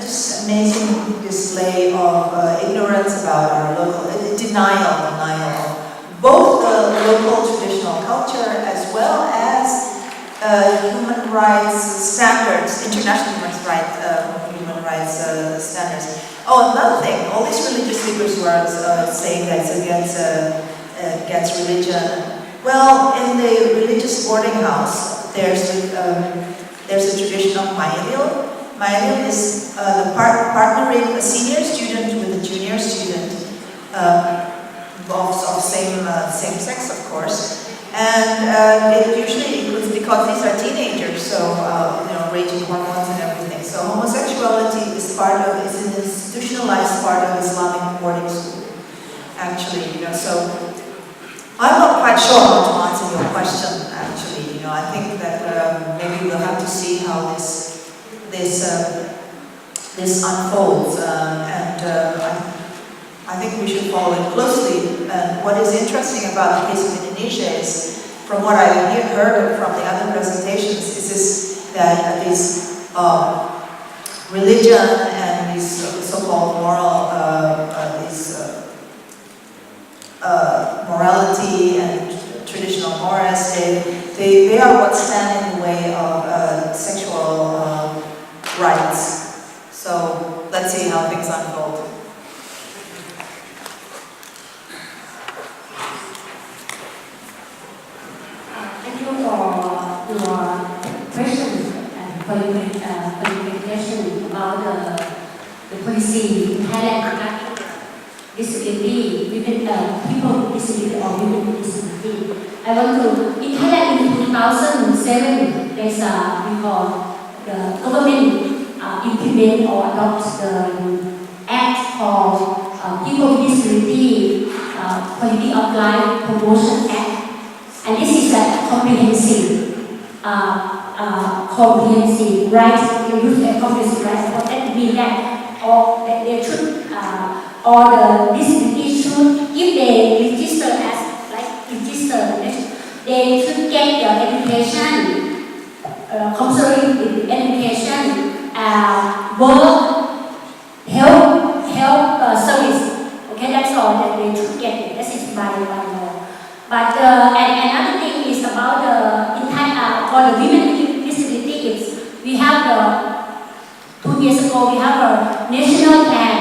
just amazing display of ignorance about our local, denial, both the local traditional culture as well as human rights standards, international human rights standards. Oh, another thing, all these religious leaders who are saying that it's against religion. Well, in the religious boarding house, there's a tradition of Mayaril. Mayaril is partnering a senior student with a junior student of same sex, of course. And it usually includes, because these are teenagers, so raging hormones and everything. So homosexuality is an institutionalized part of Islamic boarding school, actually. So I'm not quite sure how to answer your question. Actually, I think that maybe we'll have to see how this unfolds, and I think we should follow it closely. And what is interesting about the case of Indonesia is, from what I heard from the other presentations, is that this religion and these so-called morality and traditional mores, they are what stand in the way of sexual rights. So let's see how things unfold. Thank you for your question and for your presentation about the policy in Thailand regarding disability, people with disability or women with disability. I want to, in Thailand in 2007, there's the government implement or adopt the act called People with Disability Quality of Life Promotion Act. And this is a comprehensive rights, youth and comprehensive rights. What that means that they should, or the disability should, if they register they should get the education, compulsory education, work, health service. Okay, that's all that they should get. That is by law. But and another thing is about for the women with disabilities, we have 2 years ago we have a national plan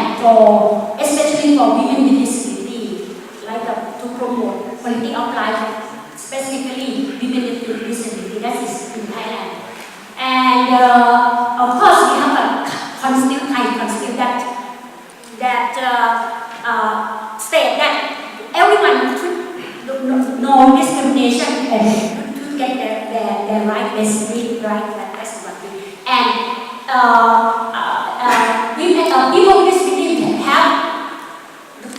especially for women with disability, like to promote quality of life, specifically women with disability. That is in Thailand, and of course we have a constitution that state that everyone should no discrimination and to get their right, basically right. That's what we and people with disability have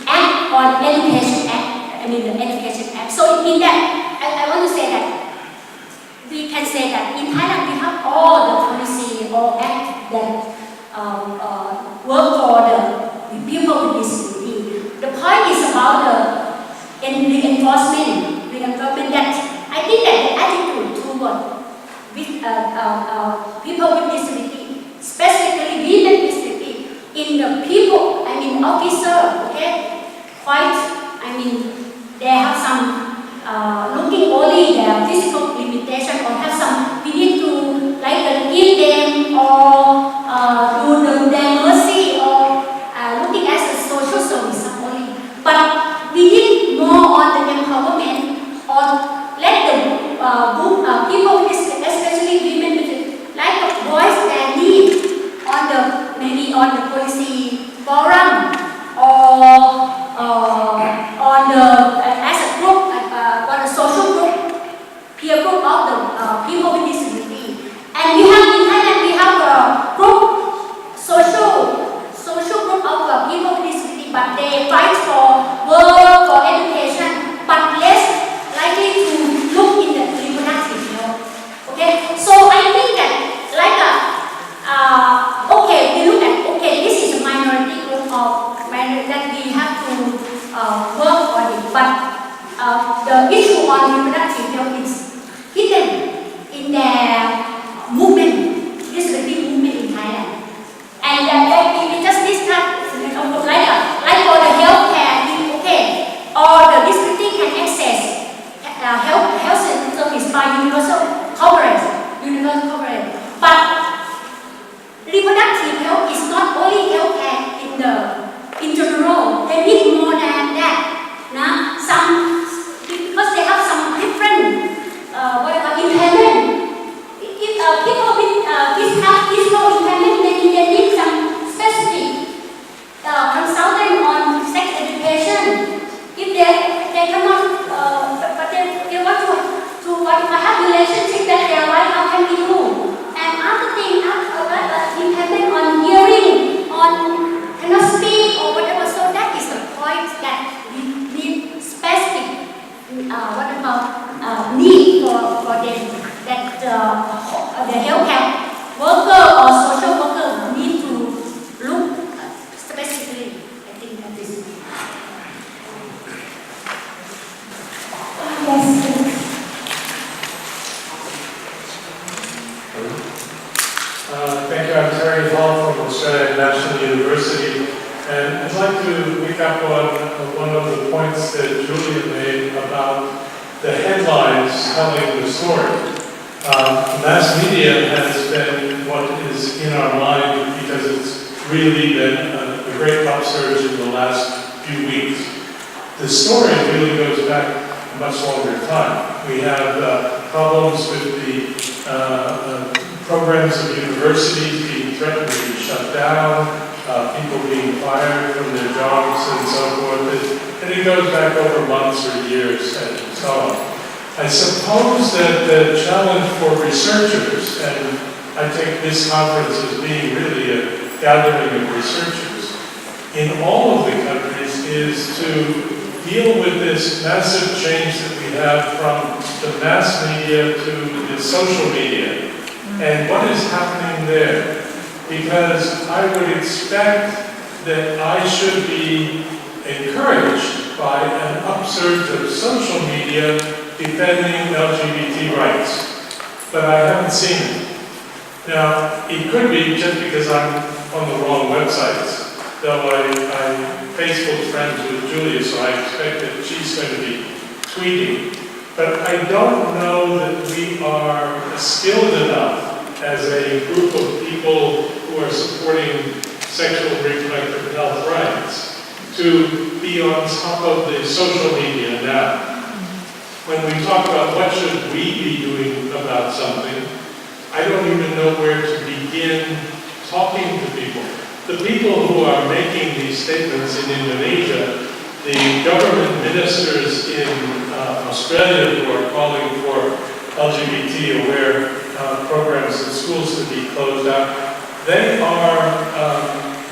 act on education act. The education act. So it means that I want to say that we can say that in Thailand we have all the policy or act Terry Hall from Australian National University, and I'd like to pick up on one of the points that Julia made about the headlines telling the story. Mass media has been what is in our mind because it's really been a great upsurge in the last few weeks. The story really goes back a much longer time. We have problems with the programs of universities being threatened to be shut down, people being fired from their jobs and so forth. And it goes back over months or years and so on. I suppose that the challenge for researchers, and I take this conference as being really a gathering of researchers in all of the countries, is to deal with this massive change that we have from the mass media to the social media. And what is happening there? Because I would expect that I should be encouraged by an upsurge of social media defending LGBT rights. But I haven't seen it. Now, it could be just because I'm on the wrong websites, though I'm Facebook friends with Julia, so I expect that she's going to be tweeting. But I don't know that we are skilled enough as a group of people who are supporting sexual and reproductive health rights to be on top of the social media now. When we talk about what should we be doing about something, I don't even know where to begin talking to people. The people who are making these statements in Indonesia, the government ministers in Australia who are calling for LGBT-aware programs in schools to be closed out, they are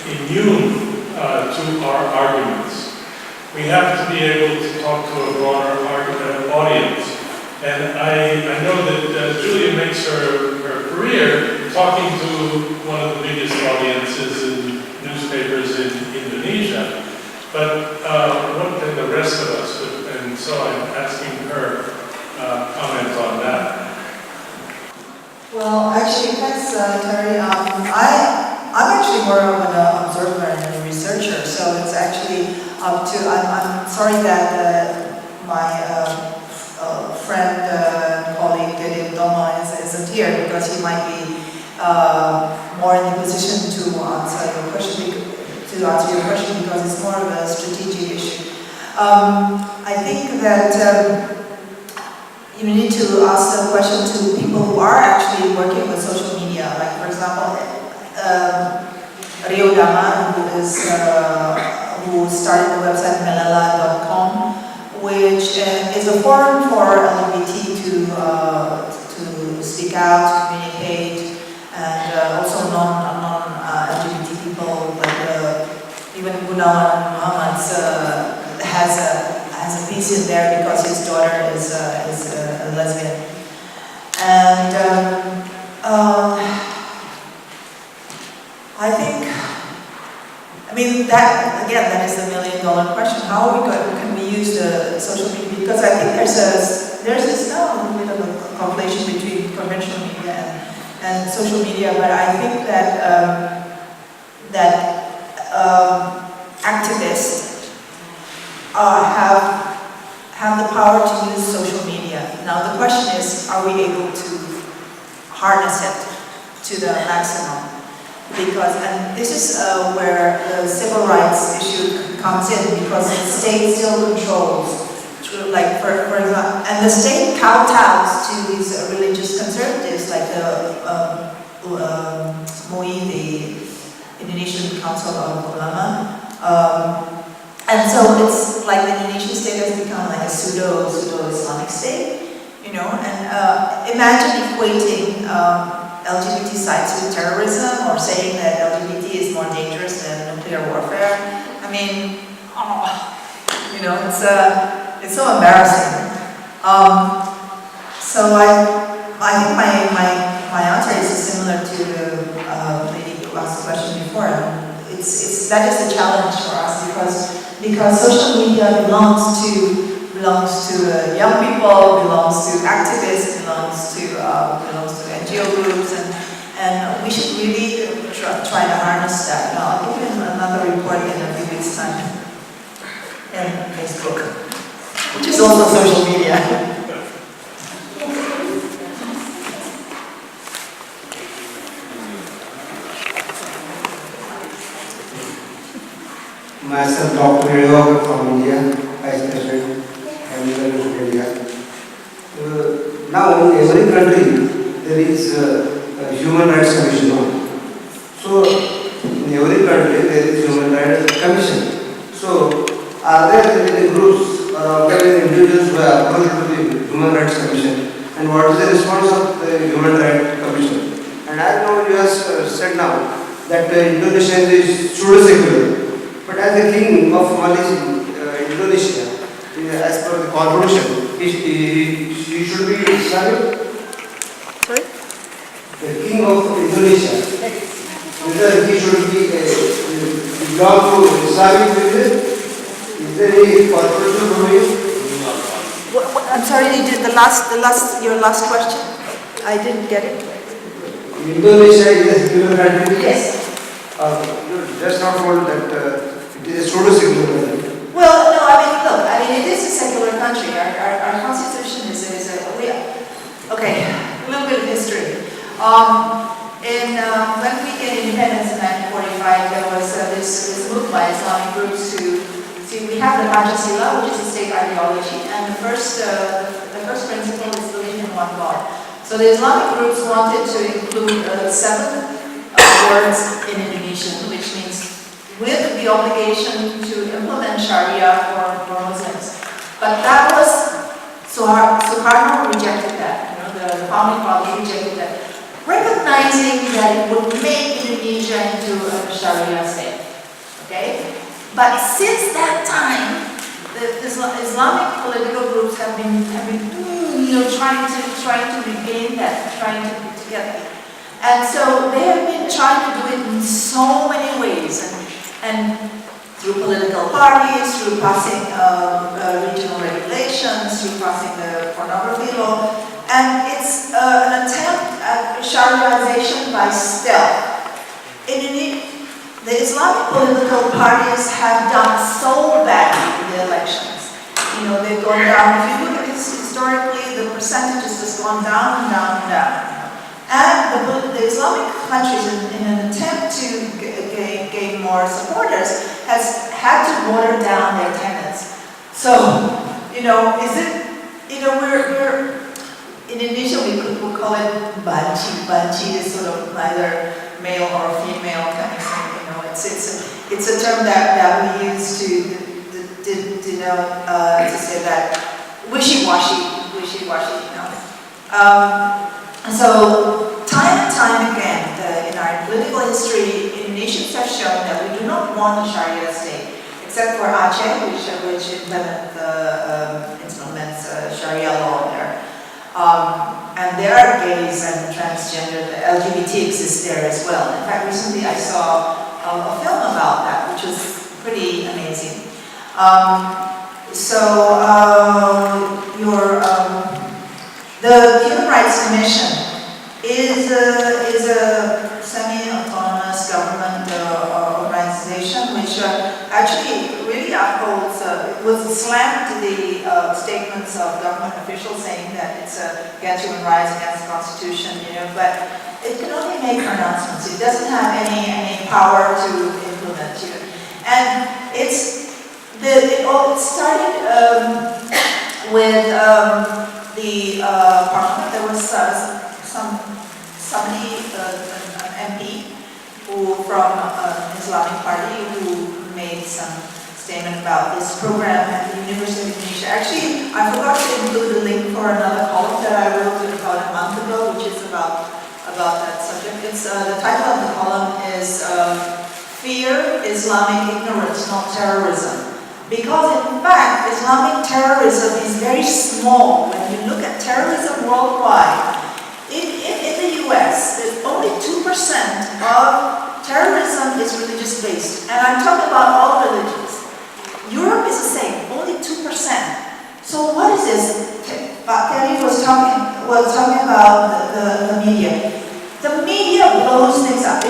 immune to our arguments. We have to be able to talk to a broader audience. And I know that Julia makes her career talking to one of the biggest audiences in newspapers in Indonesia. But what can the rest of us do? And so I'm asking her comment on that. Well, actually, thanks, Terry. I'm actually more of an observer and a researcher, so it's actually up to, I'm sorry that my friend, colleague, David Doma isn't here, because he might be more in the position to answer your question, because it's more of a strategic issue. I think that you need to ask the question to people who are actually working with social media, like, for example, Rio Dama, who started the website melala.com, which is a forum for LGBT to speak out, communicate, and also non-LGBT people, like even Gunawan Muhammad has a piece in there because his daughter is a lesbian. And I think, that, again, that is the million-dollar question. How are we can we use the social media? Because I think there's this now a little bit of a conflation between conventional media and social media, but I think that activists have the power to use social media. Now the question is, are we able to harness it to the maximum? Because, and this is where the civil rights issue comes in, because the state still controls, like for example, and the state kowtows to these religious conservatives, like the MUI, the Indonesian Council of Ulama. And so it's like the Indonesian state has become like a pseudo-Islamic state, and imagine equating LGBT sites with terrorism, or saying that LGBT is more dangerous than nuclear warfare. It's so embarrassing. So I think my answer is similar to the lady who asked the question before. That is the challenge for us, because social media belongs to young people, belongs to activists, belongs to NGO groups, and we should really try to harness that. No, I'll give him another report in a few weeks' time. And Facebook, which is also social media. Myself, Dr. Yoga from India, Vice President, Chemical India. Now, in every country, there is a Human Rights Commission. So, in every country, there is Human Rights Commission. So, are there any groups or organized individuals who are approached to the Human Rights Commission? And what is the response of the Human Rights Commission? And I know you have said now that Indonesia is pseudo-secular. But as the king of Indonesia, as per the constitution, he should be Islamic. Sorry? The king of Indonesia, whether he should be belong to Islamic religion? Is there any constitution from you? I'm sorry, you did your last question? I didn't get it. Indonesia is a secular country. Yes. You just not told that it is a pseudo-secular country. Well, no, I mean, it is a secular country. Our constitution is okay, a little bit of history. When we gained independence in 1945, there was this movement by Islamic groups to see, we have the Pancasila, which is a state ideology, and the first principle is believing in one God. So the Islamic groups wanted to include 7 words in Indonesian, which means with the obligation to implement Sharia for Muslims. But that was, Sukarno rejected that, the founding father rejected that, recognizing that it would make Indonesia into a Sharia state, okay? But since that time, the Islamic political groups have been trying to regain that, trying to get that. And so they have been trying to do it in so many ways, and through political parties, through passing regional regulations, through passing the pornography law, and it's an attempt at Shariaization by stealth. The Islamic political parties have done so badly in the elections. They've gone down. If you look at this historically, the percentage has just gone down and down and down. And the Islamic countries, in an attempt to gain more supporters, has had to water down their tenets. So, we're in Indonesia we call it banci. Banci is sort of neither male or female kind of thing. It's a term that we use to say that wishy-washy. So, time and time again, in our political history, Indonesians have shown that we do not want a Sharia state, except for Aceh, which implements Sharia law there. And there are gays and transgender, the LGBT exists there as well. In fact, recently I saw a film about that, which was pretty amazing. The Human Rights Commission is a semi-autonomous government organization which actually really upholds, was slammed to the statements of government officials saying that it's against human rights, against the Constitution, but it can only make pronouncements. It doesn't have any power to implement. And it all started with the parliament. There was somebody, an MP, from an Islamic party, who made some statement about this program at the University of Indonesia. Actually, I forgot to include the link for another column that I wrote about a month ago, which is about that subject. It's the title of the column is Fear, Islamic Ignorance, Not Terrorism. Because in fact, Islamic terrorism is very small. When you look at terrorism worldwide, in the US, only 2% of terrorism is religious based. And I'm talking about all religions. Europe is the same, only 2%. So what is this? Terry was talking about the media. The media blows things up.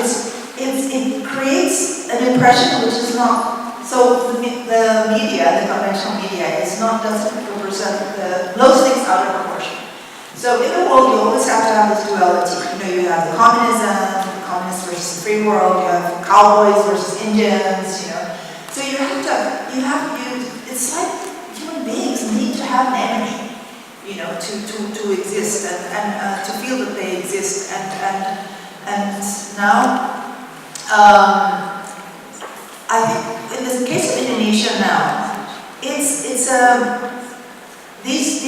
it creates an impression which is not, so the media, the conventional media, doesn't represent blows things out of proportion. So in the world, you always have to have this duality. You have the communists versus the free world, you have cowboys versus Indians, So it's like human beings need to have an enemy, to exist and to feel that they exist. And now, I think in the case of Indonesia now, these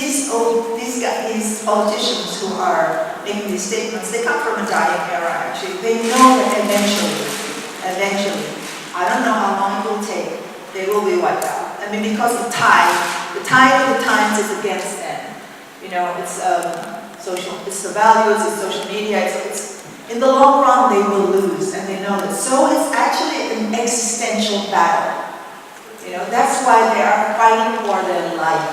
politicians who are making these statements, they come from a dying era actually. They know that eventually, I don't know how long it will take, they will be wiped out. I mean, because the tide of the times is against them. It's the values, it's social media, it's in the long run they will lose, and they know that. So it's actually an existential battle. That's why they are fighting for their life.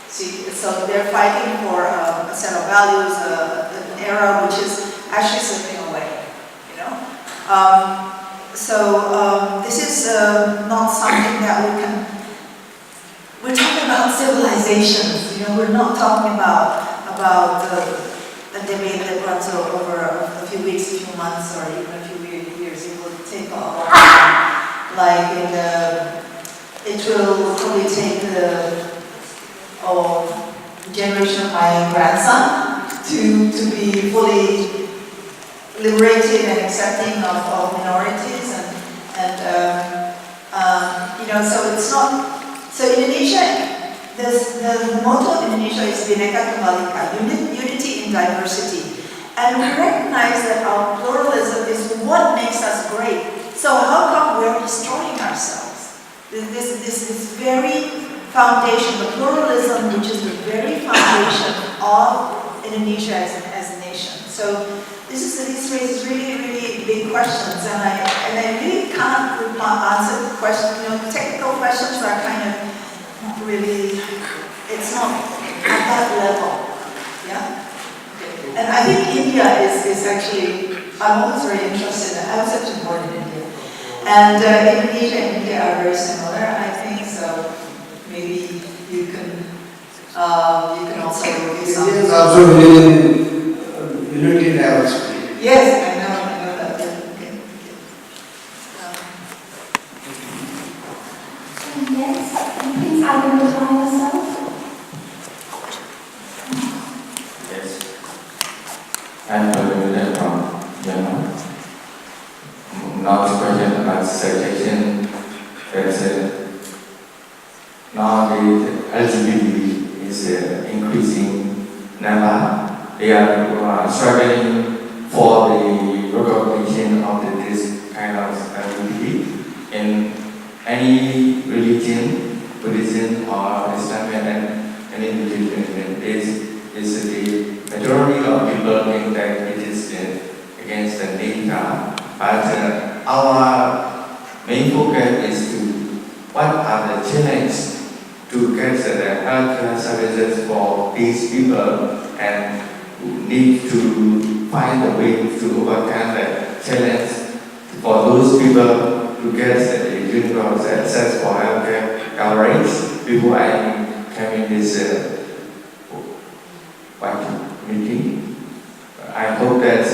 See, so they're fighting for a set of values, an era which is actually slipping away. This is not something that we can. We're talking about civilizations. We're not talking about a debate that runs over a few weeks, a few months, or even a few years. It will take a long time. It will probably take the generation of my grandson to be fully liberated and accepting of minorities so it's not. So Indonesia, the motto of Indonesia is Bhinneka Tunggal Ika, unity in diversity. And we recognize that our pluralism is what makes us great. So how come we're destroying ourselves? This very foundation, the pluralism, which is the very foundation of Indonesia as a nation. So this raises really, really big questions, and I really can't answer the question. The technical questions are kind of not really. It's not at that level. Yeah. Okay. And I think India is actually. I'm always very interested. I was actually born in India, and Indonesia and India are very similar. I think so. Maybe you can also give some. Indians also believe in unity and diversity. Yes, I know that. Okay. Yes, please identify yourself. Yes. I'm from Myanmar. Now the question about segregation. Now the LGBT is increasing number. They are struggling for the recognition of this kind of LGBT in any religion, Buddhism or Islam, and any religion. Is the majority of people think that it is against the nature, but our main focus is to what are the challenges to get the healthcare services for these people, and need to find a way to overcome the challenge for those people to get the universal access for healthcare coverage. Before I came in this meeting, I hope that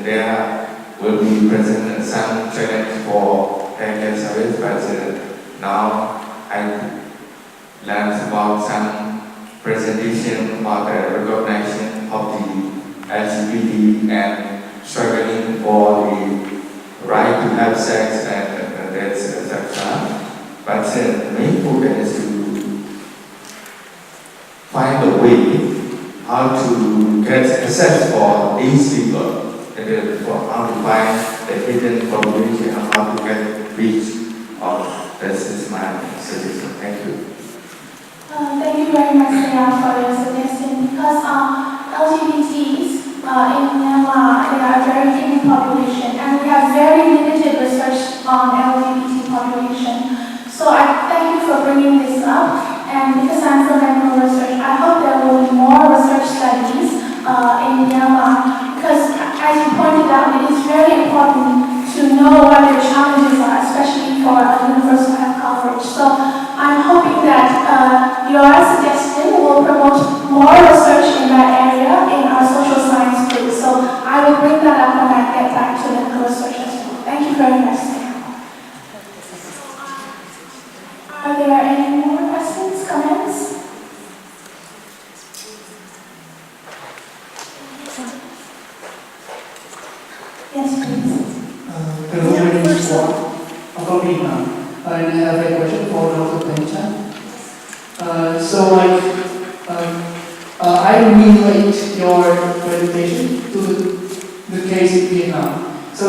there will be present some challenge for healthcare service, but now I learned about some presentation about the recognition of the LGBT and struggling for the right to have sex and that's etc. But the main focus is to find a way how to get access for these people, for how to find the hidden population and how to get reach of this is my suggestion. Thank you. Thank you very much, Leah, for your suggestion. Because LGBTs in Myanmar, they are a very hidden population, and we have very limited research on LGBT population. So I thank you for bringing this up. And because I'm from medical research, I hope there will be more research studies in Myanmar. Because as you pointed out, it is very important to very much now. Are there any more questions, comments? Yes, please. Hello, my name is Paul. I'm from Vietnam. I have a question for Dr. Penchan. I relate your presentation to the case in Vietnam. So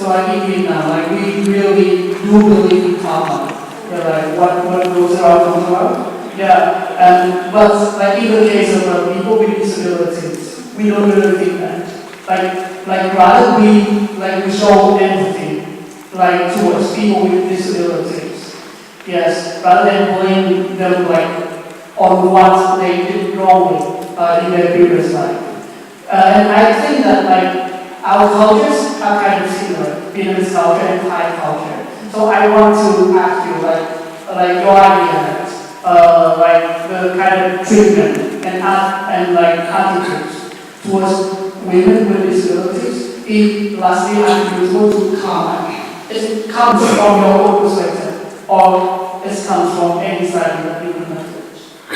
like in Vietnam, like we really do believe in karma. Yeah, like what goes around comes around. Yeah, and but like in the case of people with disabilities, we don't really think that. Like rather we show empathy like towards people with disabilities. Yes, rather than blame them like on what they did wrongly in their previous life. And I think that like our cultures are kind of similar, Vietnamese culture and Thai culture. So I want to ask you like your idea like the kind of treatment and like attitudes towards women with disabilities is lastly attributable to karma. It comes from your own perspective or it comes from any study that you can do. I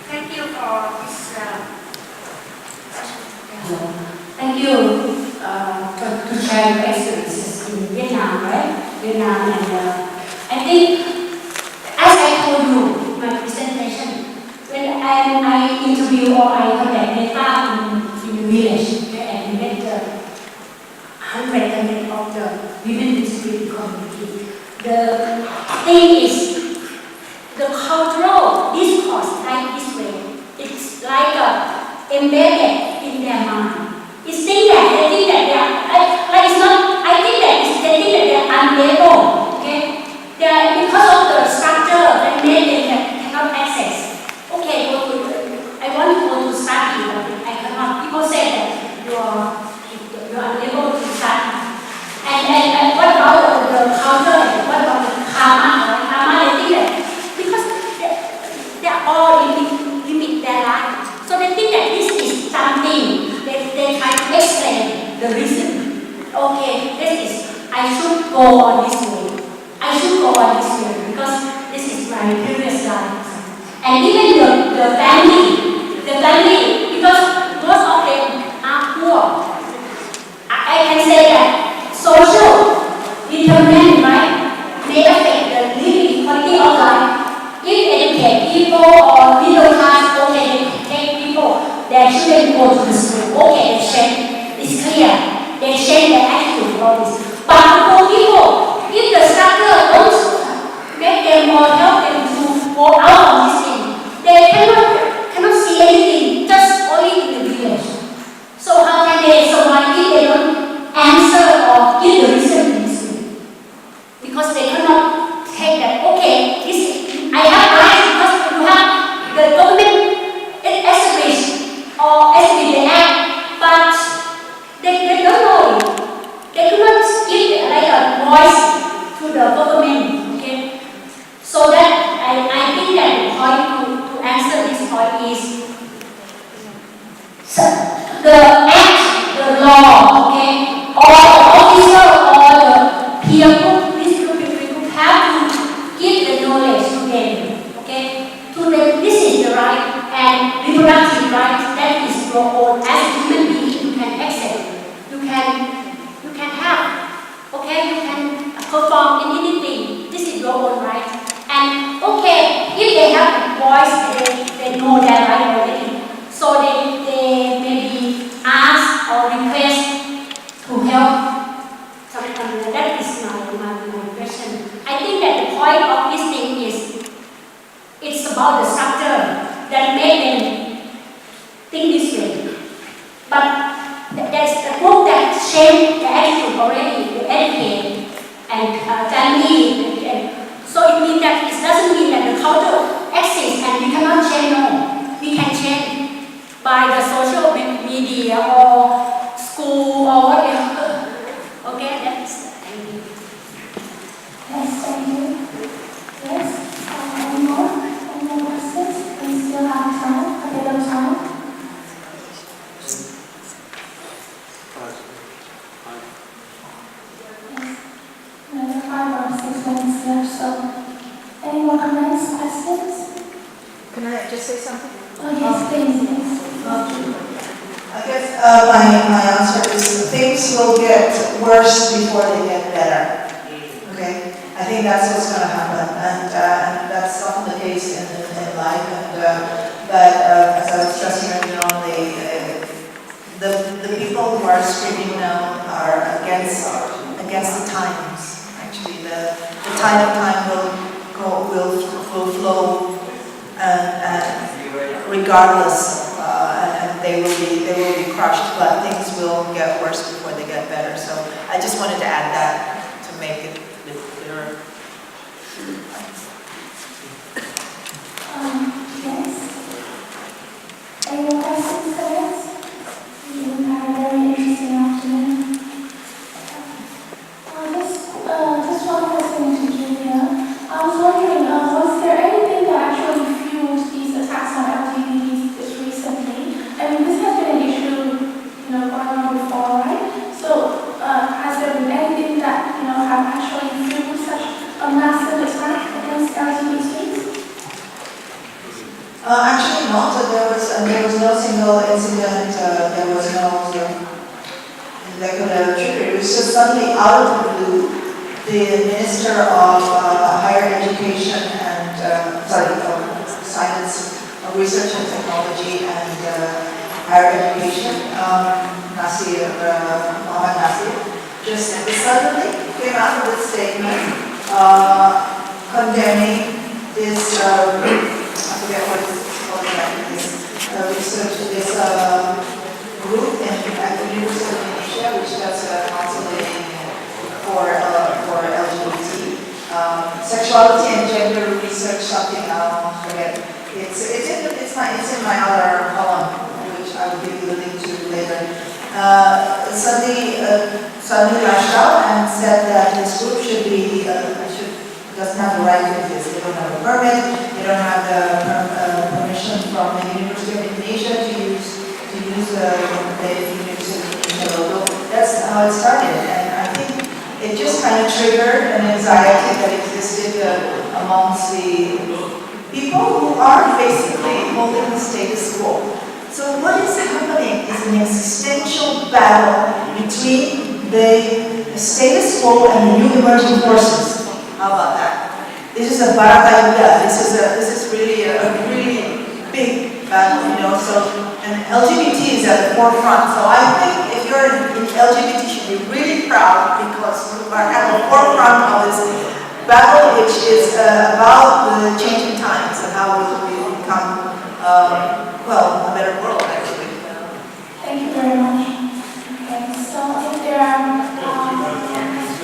thank you for this thank you to share your experiences in Vietnam, right? Vietnam and I think as I told you in my presentation, when I interview or I collect data in the village, okay, and we get the 100% of the women with disability community. The thing is, the cultural discourse like this way, it's like embedded in their mind. It's think that they think that they are, like it's not, I think that it's, they think that they are unable, okay? They are, because of the structure that they cannot access. Okay, I want to go to study, but I cannot. People say that you are unable to study. And what about the culture? What about the karma? Karma, they think that because they are all limit their life, so they think that this is something. They try to explain the reason. Okay, this is I should go on this way. I should go on this way because this is my previous life. And even the family, because most of them are poor. I can say that social determinant, right, may affect the living quality of life. If educate people or middle class, okay, they take people, they shouldn't go to the school. Okay, they change. It's clear. They change their attitude for this. But for people, if the structure don't make them or help them to go out of this thing, they cannot see anything, just only in the village. So how can they survive if they don't answer or give the reason in this way? Because they cannot take that, okay, I have rights because you have the government establish or establish the act, but they don't know it. They cannot give like a voice to the government, okay? So that I think that the point to answer this point is the act, the law, okay, or the officer or the peer group, this group have to give the knowledge to them, okay, to them this is the right and reproductive right that is your own. As a human being, you can accept, you can have, okay, you can perform in anything. This is your own right. And okay, if they have a voice, they know their right already. So they maybe ask or request to help something. That is my question. I think that the point of this thing is it's about the structure that made them think this way. But there's a group that shaped the attitude already, the educate and family. So it means that it doesn't mean that the culture exists and we cannot change. No, we can change by the social media or school or whatever. Okay, that's it. Yes, thank you. Yes, any more questions? We still have time, a bit of time. just say something? Oh, yes, please. I guess my answer is things will get worse before they get better. Okay, I think that's what's going to happen, and that's often the case in life. But as I was stressing earlier on, the people who are screaming now are against the times. Actually, the tide of time will flow, regardless. And they will be crushed, but things will get worse before they get better. So I just wanted to add that to make it a bit clearer. Yes. Any more questions, comments? We've had a very interesting afternoon. Just one question to Julia. I was wondering, was there anything that actually fueled these attacks on LGBTs just recently? I mean, this has been an issue, going on before, right? So, has there been anything that, have actually fueled such a massive attack against LGBTs? Actually not. There was no single incident. There was no that could have triggered. It was just suddenly out of the blue, the Minister of Higher Education and Science, Research and Technology and Higher Education, Mohammed Nasir, just suddenly came out with a statement condemning this. I forget what it's called exactly. This group at the University of Indonesia, which does counseling for LGBT sexuality and gender research. Something I forget. It's in my other column, which I will give you the link to later. Suddenly lashed out and said that this group doesn't have the right to exist. They don't have a permit. They don't have the permission from the University of Indonesia to use the University of Indonesia logo. That's how it started, and I think it just kind of triggered an anxiety that existed amongst the people who are basically holding the status quo. So what is happening is an existential battle between the status quo and the new emerging forces. How about that? This is a baratayuda. This is really a really big battle, So, and LGBT is at the forefront. So I think if you're in LGBT, you should be really proud because we are at the forefront of this battle, which is about the changing times and how we will become, a better world, actually. Thank you very much. Okay, so if there are questions,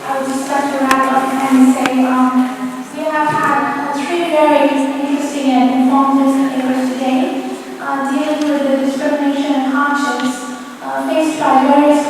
I would just like to wrap up and say we have had 3 very interesting and informative papers today dealing with the discrimination and conscience faced by various